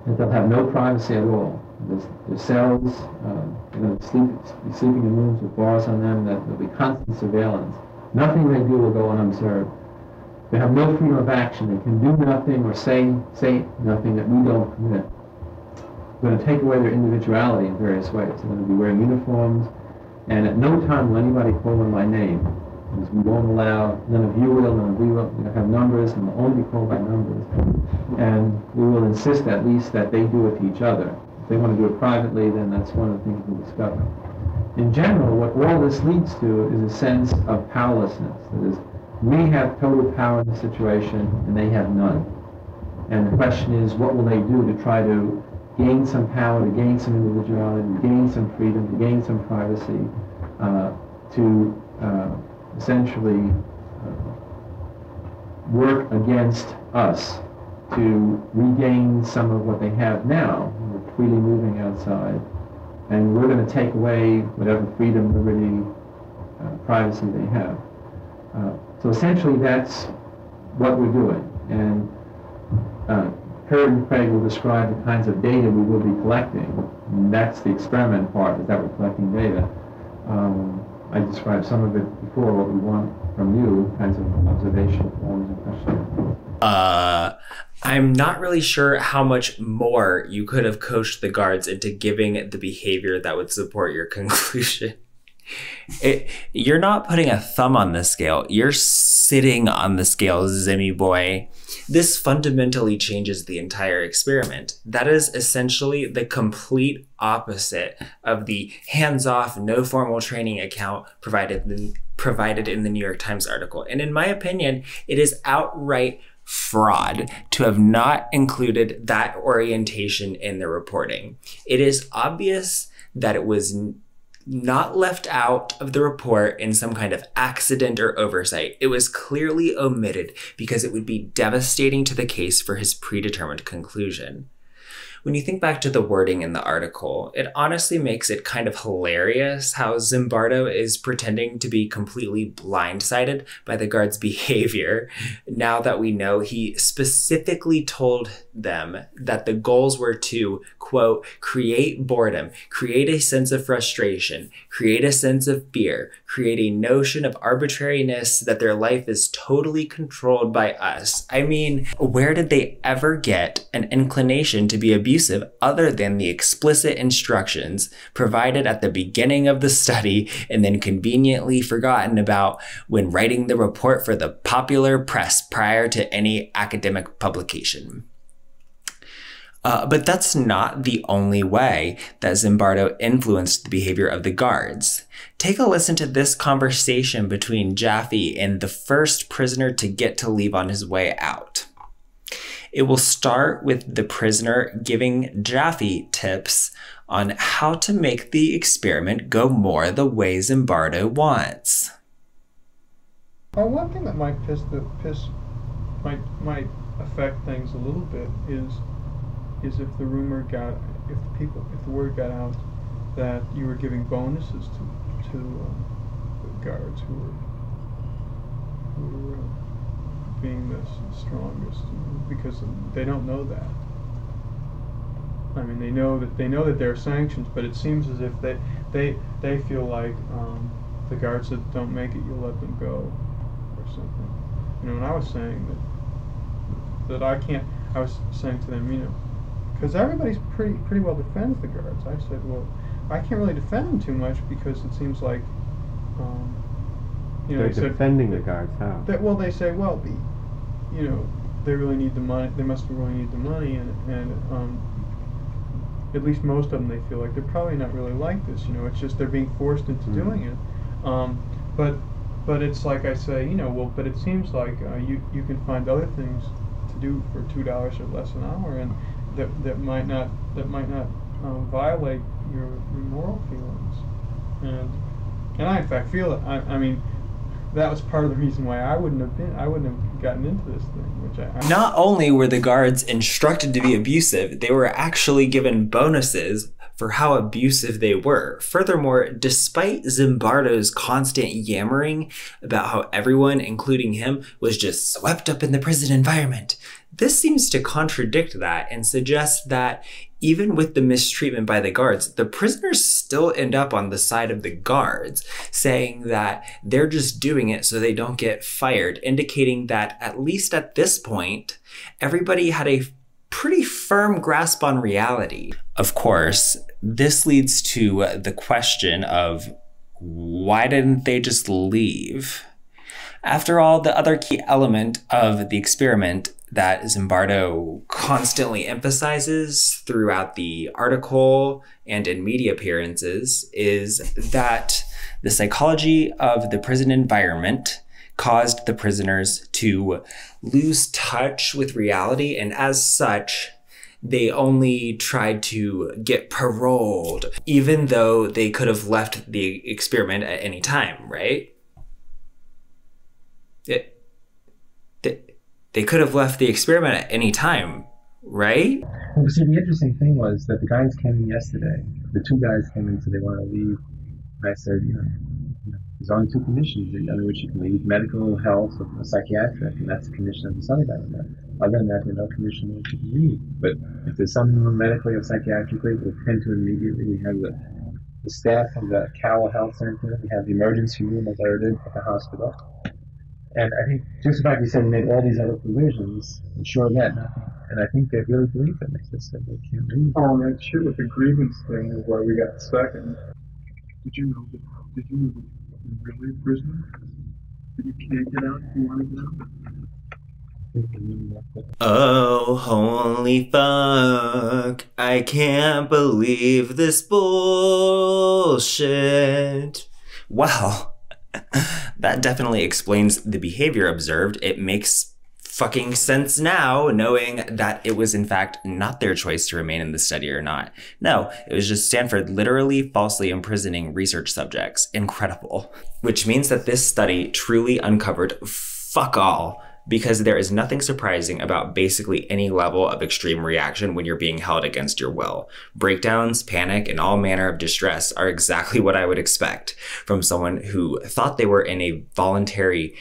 that they'll have no privacy at all. Their cells, they're going to be sleeping in rooms with bars on them, that there'll be constant surveillance. Nothing they do will go unobserved. They have no freedom of action. They can do nothing or say nothing that we don't permit. We're going to take away their individuality in various ways. They're going to be wearing uniforms, and at no time will anybody call them by name, because we won't allow, none of you will, none of we will. We'll have numbers, and we'll only be called by numbers. And we will insist at least that they do it to each other. If they want to do it privately, then that's one of the things we'll discover. In general, what all this leads to is a sense of powerlessness. That is, we have total power in the situation, and they have none. And the question is, what will they do to try to gain some power, to gain some individuality, to gain some freedom, to gain some privacy, to essentially work against us, to regain some of what they have now. We're freely moving outside, and we're going to take away whatever freedom, liberty, privacy they have. So essentially that's what we're doing. And Curd and Craig will describe the kinds of data we will be collecting. And that's the experiment part, is that we're collecting data. I described some of it before. What we want from you, kinds of observation forms and questions. I'm not really sure how much more you could have coached the guards into giving the behavior that would support your conclusion. You're not putting a thumb on the scale. You're sitting on the scale, Zimmy boy. This fundamentally changes the entire experiment. That is essentially the complete opposite of the hands-off, no formal training account provided in the New York Times article. And in my opinion, it is outright fraud to have not included that orientation in the reporting. It is obvious that it was not left out of the report in some kind of accident or oversight. It was clearly omitted because it would be devastating to the case for his predetermined conclusion. When you think back to the wording in the article, it honestly makes it kind of hilarious how Zimbardo is pretending to be completely blindsided by the guards' behavior now that we know he specifically told them that the goals were to, quote, create boredom, create a sense of frustration, create a sense of fear, create a notion of arbitrariness that their life is totally controlled by us. I mean, where did they ever get an inclination to be abusive other than the explicit instructions provided at the beginning of the study and then conveniently forgotten about when writing the report for the popular press prior to any academic publication? But that's not the only way that Zimbardo influenced the behavior of the guards. Take a listen to this conversation between Jaffe and the first prisoner to get to leave on his way out. It will start with the prisoner giving Jaffe tips on how to make the experiment go more the way Zimbardo wants. Well, one thing that might affect things a little bit is if the word got out that you were giving bonuses to the guards who were being the strongest, because they don't know that. I mean, they know that there are sanctions, but it seems as if they feel like the guards that don't make it, you'll let them go, or something. You know, and I was saying that I was saying to them, you know, because everybody's pretty well defends the guards. I said, well, I can't really defend them too much because it seems like, you know, they're defending the guards. How? They say, well, you know, they really need the money. They must really need the money, and at least most of them, they feel like they're probably not really like this. You know, it's just they're being forced into doing it. But it's like I say, you know, well, but it seems like you can find other things to do for $2 or less an hour, and that might not violate your moral feelings. And I in fact feel it. I mean, that was part of the reason why I wouldn't have gotten into this thing. Which Not only were the guards instructed to be abusive, they were actually given bonuses for how abusive they were. Furthermore, despite Zimbardo's constant yammering about how everyone, including him, was just swept up in the prison environment, this seems to contradict that and suggests that even with the mistreatment by the guards, the prisoners still end up on the side of the guards, saying that they're just doing it so they don't get fired, indicating that at least at this point, everybody had a pretty firm grasp on reality. Of course, this leads to the question of why didn't they just leave? After all, the other key element of the experiment that Zimbardo constantly emphasizes throughout the article and in media appearances is that the psychology of the prison environment caused the prisoners to lose touch with reality, and as such, they only tried to get paroled, even though they could have left the experiment at any time, right? They could have left the experiment at any time, right? Well, see, the interesting thing was that the guys came in yesterday. The two guys came in and said they want to leave. I said, you know, there's only two conditions under which you can leave: medical, health, or psychiatric, and that's the condition of this other guy. Other than that, there's no condition in which you can leave. But if there's someone medically or psychiatrically, we'll tend to immediately have the the staff of the Cowell Health Center. We have the emergency room, as I did at the hospital. And I think just the fact you said we made all these other provisions ensure that nothing. And I think they really believe it. They just said they can't leave. Oh, and that shit with the grievance thing is why we got second. Did you know that you're really a prisoner? That you can't get out if you want to get out? Oh, holy fuck. I can't believe this bullshit. Well, that definitely explains the behavior observed. It makes fucking sense now, knowing that it was in fact not their choice to remain in the study or not. No, it was just Stanford literally falsely imprisoning research subjects. Incredible. Which means that this study truly uncovered fuck all, because there is nothing surprising about basically any level of extreme reaction when you're being held against your will. Breakdowns, panic, and all manner of distress are exactly what I would expect from someone who thought they were in a voluntary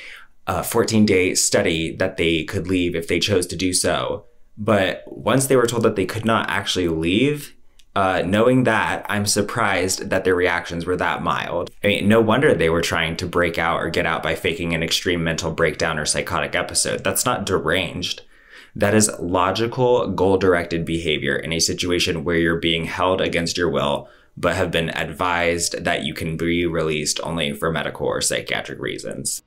14-day study that they could leave if they chose to do so. But once they were told that they could not actually leave, knowing that, I'm surprised that their reactions were that mild. I mean, no wonder they were trying to break out or get out by faking an extreme mental breakdown or psychotic episode. That's not deranged. That is logical, goal-directed behavior in a situation where you're being held against your will, but have been advised that you can be released only for medical or psychiatric reasons.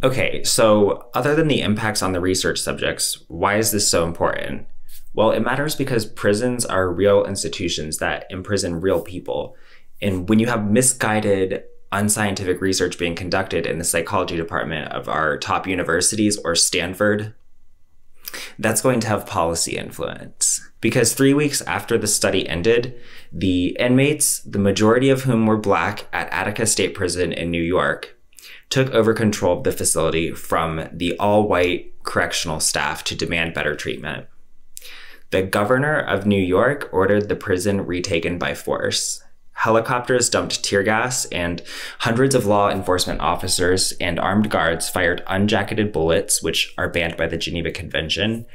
Okay, so other than the impacts on the research subjects, why is this so important? Well, it matters because prisons are real institutions that imprison real people. And when you have misguided, unscientific research being conducted in the psychology department of our top universities or Stanford, that's going to have policy influence. Because 3 weeks after the study ended, the inmates, the majority of whom were Black at Attica State Prison in New York, took over control of the facility from the all-white correctional staff to demand better treatment. The governor of New York ordered the prison retaken by force. Helicopters dumped tear gas, and hundreds of law enforcement officers and armed guards fired unjacketed bullets, which are banned by the Geneva Convention,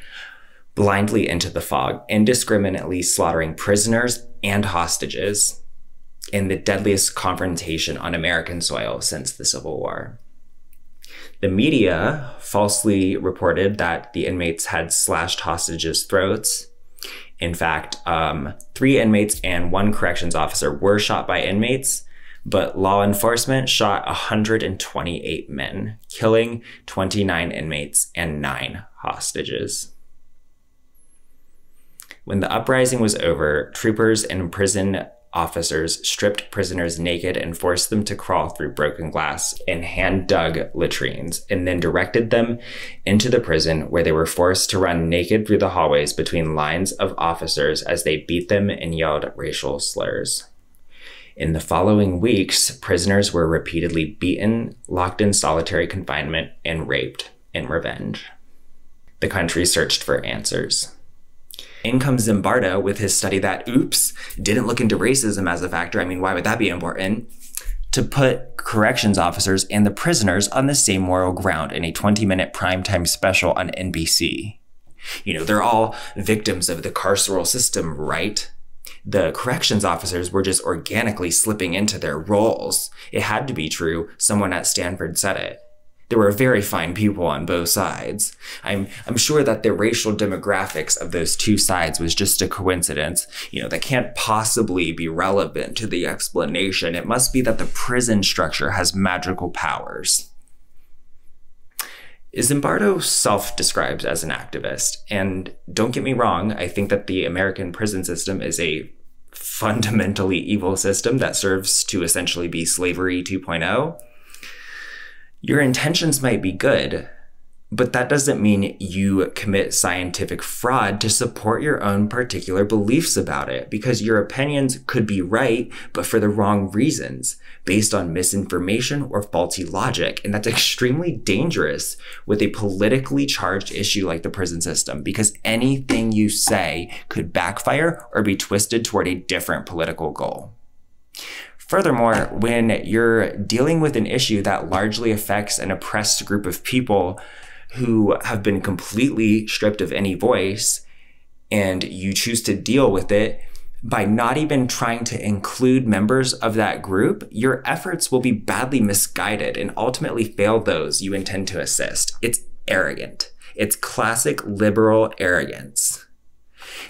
blindly into the fog, indiscriminately slaughtering prisoners and hostages in the deadliest confrontation on American soil since the Civil War. The media falsely reported that the inmates had slashed hostages' throats. In fact, 3 inmates and 1 corrections officer were shot by inmates, but law enforcement shot 128 men, killing 29 inmates and 9 hostages. When the uprising was over, troopers and prison officers stripped prisoners naked and forced them to crawl through broken glass in hand-dug latrines, and then directed them into the prison, where they were forced to run naked through the hallways between lines of officers as they beat them and yelled racial slurs. In the following weeks, prisoners were repeatedly beaten, locked in solitary confinement, and raped in revenge. The country searched for answers. In comes Zimbardo with his study that, oops, didn't look into racism as a factor. I mean, why would that be important? To put corrections officers and the prisoners on the same moral ground in a 20-minute primetime special on NBC. You know, they're all victims of the carceral system, right? The corrections officers were just organically slipping into their roles. It had to be true. Someone at Stanford said it. There were very fine people on both sides. I'm sure that the racial demographics of those two sides was just a coincidence. You know, that can't possibly be relevant to the explanation. It must be that the prison structure has magical powers. Zimbardo self-describes as an activist, and don't get me wrong, I think that the American prison system is a fundamentally evil system that serves to essentially be slavery 2.0. Your intentions might be good, but that doesn't mean you commit scientific fraud to support your own particular beliefs about it, because your opinions could be right, but for the wrong reasons, based on misinformation or faulty logic. And that's extremely dangerous with a politically charged issue like the prison system, because anything you say could backfire or be twisted toward a different political goal. Furthermore, when you're dealing with an issue that largely affects an oppressed group of people who have been completely stripped of any voice, and you choose to deal with it by not even trying to include members of that group, your efforts will be badly misguided and ultimately fail those you intend to assist. It's arrogant. It's classic liberal arrogance.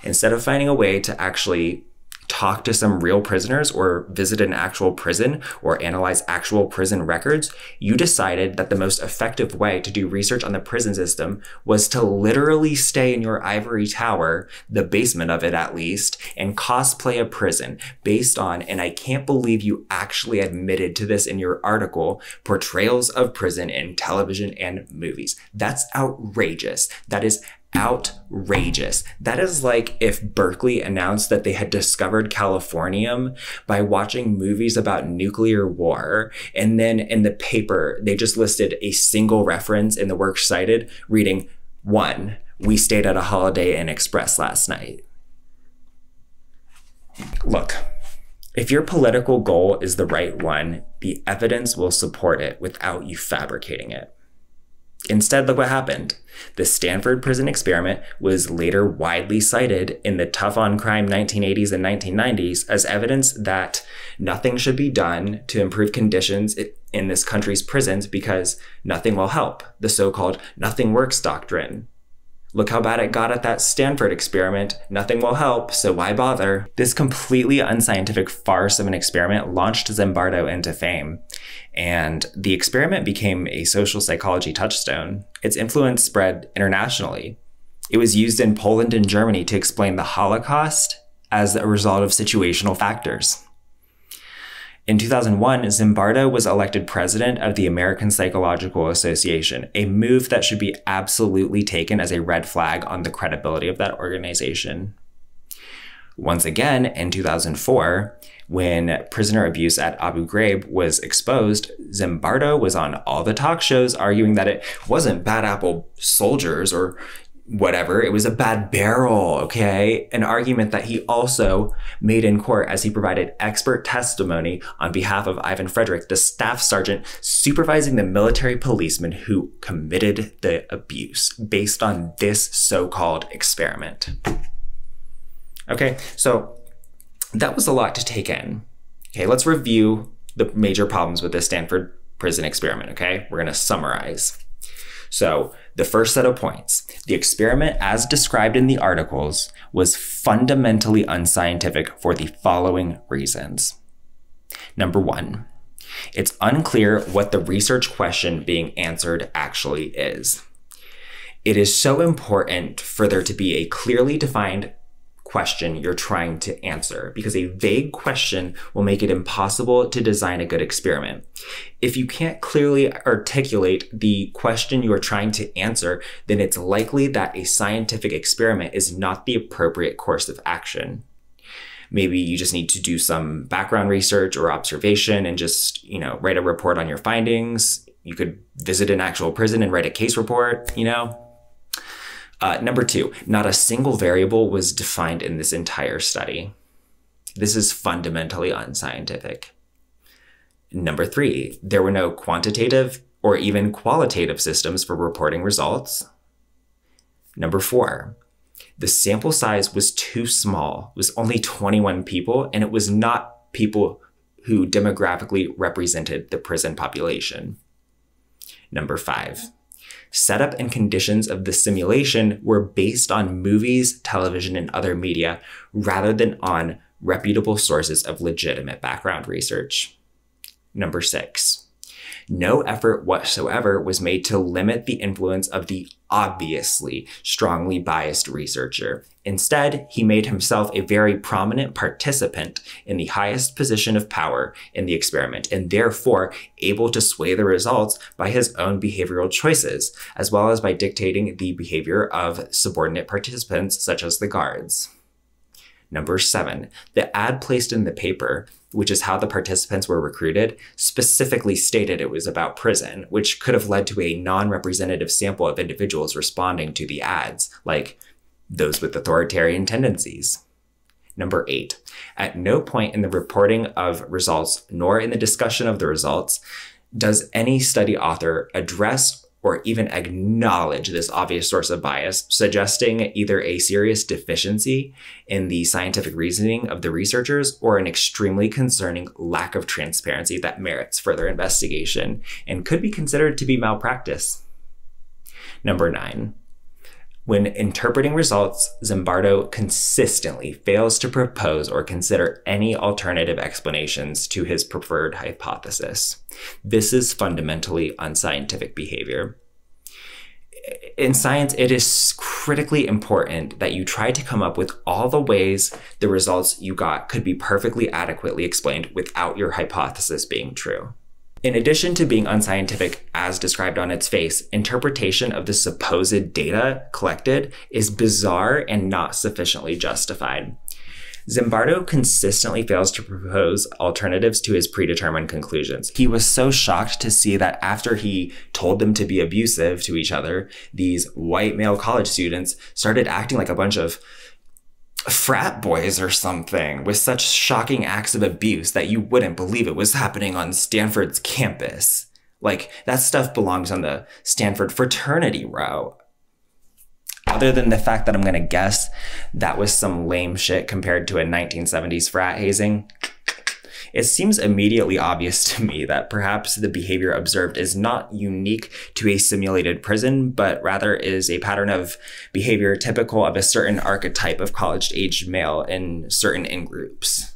Instead of finding a way to actually talk to some real prisoners or visit an actual prison or analyze actual prison records, you decided that the most effective way to do research on the prison system was to literally stay in your ivory tower, the basement of it at least, and cosplay a prison based on, and I can't believe you actually admitted to this in your article, portrayals of prison in television and movies. That's outrageous. That is outrageous. That is like if Berkeley announced that they had discovered californium by watching movies about nuclear war, and then in the paper they just listed a single reference in the work cited reading, 1, we stayed at a Holiday Inn Express last night. Look, if your political goal is the right one, the evidence will support it without you fabricating it. Instead, look what happened. The Stanford prison experiment was later widely cited in the tough on crime 1980s and 1990s as evidence that nothing should be done to improve conditions in this country's prisons because nothing will help, the so-called nothing works doctrine. Look how bad it got at that Stanford experiment. Nothing will help, so why bother? This completely unscientific farce of an experiment launched Zimbardo into fame, and the experiment became a social psychology touchstone. Its influence spread internationally. It was used in Poland and Germany to explain the Holocaust as a result of situational factors. In 2001, Zimbardo was elected president of the American Psychological Association, a move that should be absolutely taken as a red flag on the credibility of that organization. Once again, in 2004, when prisoner abuse at Abu Ghraib was exposed, Zimbardo was on all the talk shows arguing that it wasn't bad apple soldiers or whatever, it was a bad barrel, okay? An argument that he also made in court as he provided expert testimony on behalf of Ivan Frederick, the staff sergeant supervising the military policeman who committed the abuse based on this so-called experiment. Okay, so that was a lot to take in. Okay, let's review the major problems with this Stanford prison experiment, okay? We're gonna summarize. So the first set of points, the experiment as described in the articles was fundamentally unscientific for the following reasons. Number 1, it's unclear what the research question being answered actually is. It is so important for there to be a clearly defined question you're trying to answer, because a vague question will make it impossible to design a good experiment. If you can't clearly articulate the question you are trying to answer, then it's likely that a scientific experiment is not the appropriate course of action. Maybe you just need to do some background research or observation and just, write a report on your findings. You could visit an actual prison and write a case report, Number 2, not a single variable was defined in this entire study. This is fundamentally unscientific. Number 3, there were no quantitative or even qualitative systems for reporting results. Number 4, the sample size was too small. It was only 21 people, and it was not people who demographically represented the prison population. Number 5, setup and conditions of the simulation were based on movies, television, and other media rather than on reputable sources of legitimate background research. Number 6, no effort whatsoever was made to limit the influence of the obviously strongly biased researcher. Instead, he made himself a very prominent participant in the highest position of power in the experiment, and therefore able to sway the results by his own behavioral choices, as well as by dictating the behavior of subordinate participants such as the guards. Number 7, the ad placed in the paper, which is how the participants were recruited, specifically stated it was about prison, which could have led to a non-representative sample of individuals responding to the ads, like those with authoritarian tendencies. Number 8, at no point in the reporting of results nor in the discussion of the results does any study author address or even acknowledge this obvious source of bias, suggesting either a serious deficiency in the scientific reasoning of the researchers or an extremely concerning lack of transparency that merits further investigation and could be considered to be malpractice. Number 9. When interpreting results, Zimbardo consistently fails to propose or consider any alternative explanations to his preferred hypothesis. This is fundamentally unscientific behavior. In science, it is critically important that you try to come up with all the ways the results you got could be perfectly adequately explained without your hypothesis being true. In addition to being unscientific as described on its face, interpretation of the supposed data collected is bizarre and not sufficiently justified. Zimbardo consistently fails to propose alternatives to his predetermined conclusions. He was so shocked to see that after he told them to be abusive to each other, these white male college students started acting like a bunch of frat boys or something, with such shocking acts of abuse that you wouldn't believe it was happening on Stanford's campus. Like, that stuff belongs on the Stanford fraternity row. Other than the fact that I'm gonna guess that was some lame shit compared to a 1970s frat hazing, it seems immediately obvious to me that perhaps the behavior observed is not unique to a simulated prison, but rather is a pattern of behavior typical of a certain archetype of college-aged male in certain in-groups,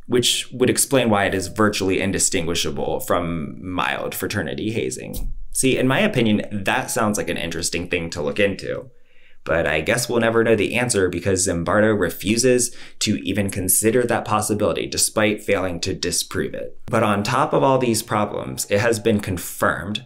which would explain why it is virtually indistinguishable from mild fraternity hazing. See, in my opinion, that sounds like an interesting thing to look into. But I guess we'll never know the answer because Zimbardo refuses to even consider that possibility despite failing to disprove it. But on top of all these problems, it has been confirmed,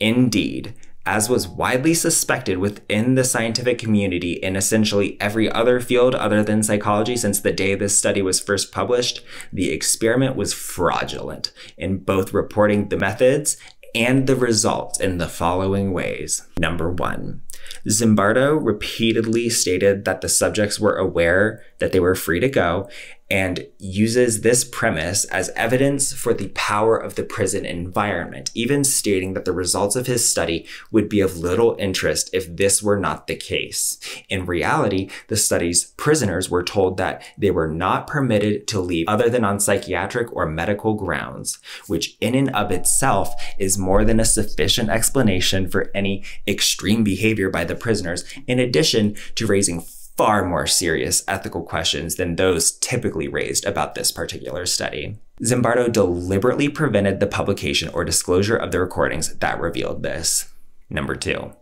indeed, as was widely suspected within the scientific community in essentially every other field other than psychology since the day this study was first published, the experiment was fraudulent in both reporting the methods and the results in the following ways. Number 1. Zimbardo repeatedly stated that the subjects were aware that they were free to go and uses this premise as evidence for the power of the prison environment, even stating that the results of his study would be of little interest if this were not the case. In reality, the study's prisoners were told that they were not permitted to leave other than on psychiatric or medical grounds, which in and of itself is more than a sufficient explanation for any extreme behavior by the prisoners, in addition to raising far more serious ethical questions than those typically raised about this particular study. Zimbardo deliberately prevented the publication or disclosure of the recordings that revealed this. Number 2.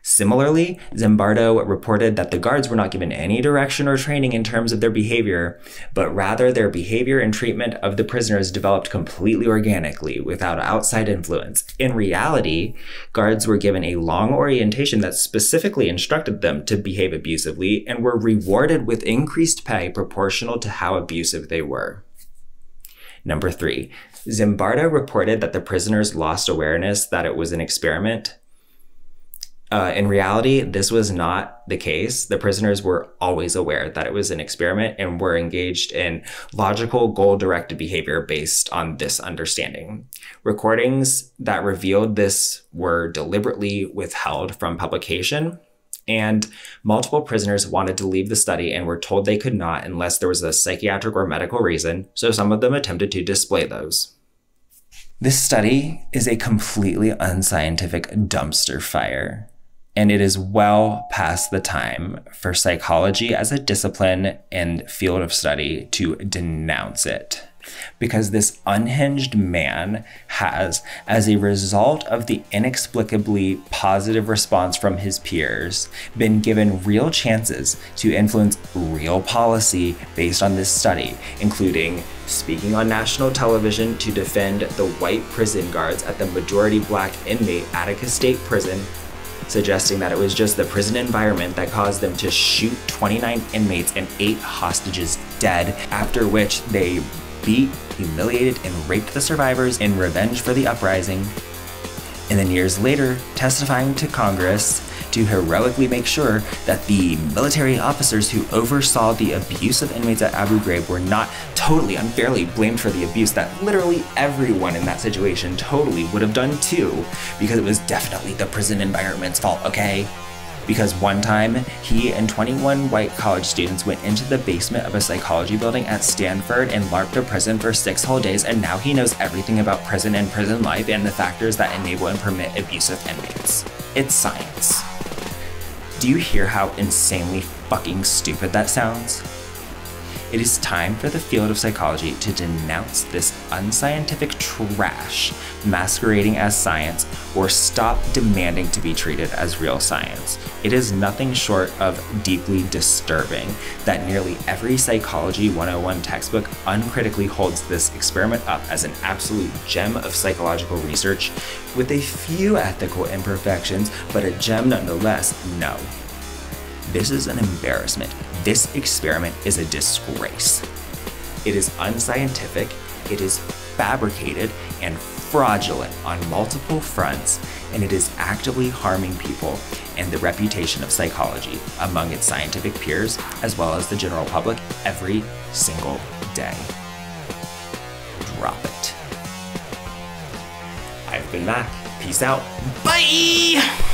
Similarly, Zimbardo reported that the guards were not given any direction or training in terms of their behavior, but rather their behavior and treatment of the prisoners developed completely organically without outside influence. In reality, guards were given a long orientation that specifically instructed them to behave abusively and were rewarded with increased pay proportional to how abusive they were. Number 3, Zimbardo reported that the prisoners lost awareness that it was an experiment. In reality, this was not the case. The prisoners were always aware that it was an experiment and were engaged in logical, goal-directed behavior based on this understanding. Recordings that revealed this were deliberately withheld from publication, and multiple prisoners wanted to leave the study and were told they could not unless there was a psychiatric or medical reason, so some of them attempted to display those. This study is a completely unscientific dumpster fire. And it is well past the time for psychology as a discipline and field of study to denounce it. Because this unhinged man has, as a result of the inexplicably positive response from his peers, been given real chances to influence real policy based on this study, including speaking on national television to defend the white prison guards at the majority black inmate Atticus State Prison, suggesting that it was just the prison environment that caused them to shoot 29 inmates and 8 hostages dead, after which they beat, humiliated, and raped the survivors in revenge for the uprising. And then years later, testifying to Congress to heroically make sure that the military officers who oversaw the abuse of inmates at Abu Ghraib were not totally unfairly blamed for the abuse that literally everyone in that situation totally would have done too, because it was definitely the prison environment's fault, okay? Because one time, he and 21 white college students went into the basement of a psychology building at Stanford and LARPed a prison for 6 whole days, and now he knows everything about prison and prison life and the factors that enable and permit abusive inmates. It's science. Do you hear how insanely fucking stupid that sounds? It is time for the field of psychology to denounce this unscientific trash masquerading as science, or stop demanding to be treated as real science. It is nothing short of deeply disturbing that nearly every Psychology 101 textbook uncritically holds this experiment up as an absolute gem of psychological research with a few ethical imperfections, but a gem nonetheless. No. This is an embarrassment. This experiment is a disgrace. It is unscientific, it is fabricated and fraudulent on multiple fronts, and it is actively harming people and the reputation of psychology among its scientific peers, as well as the general public, every single day. Drop it. I've been Mack. Peace out. Bye!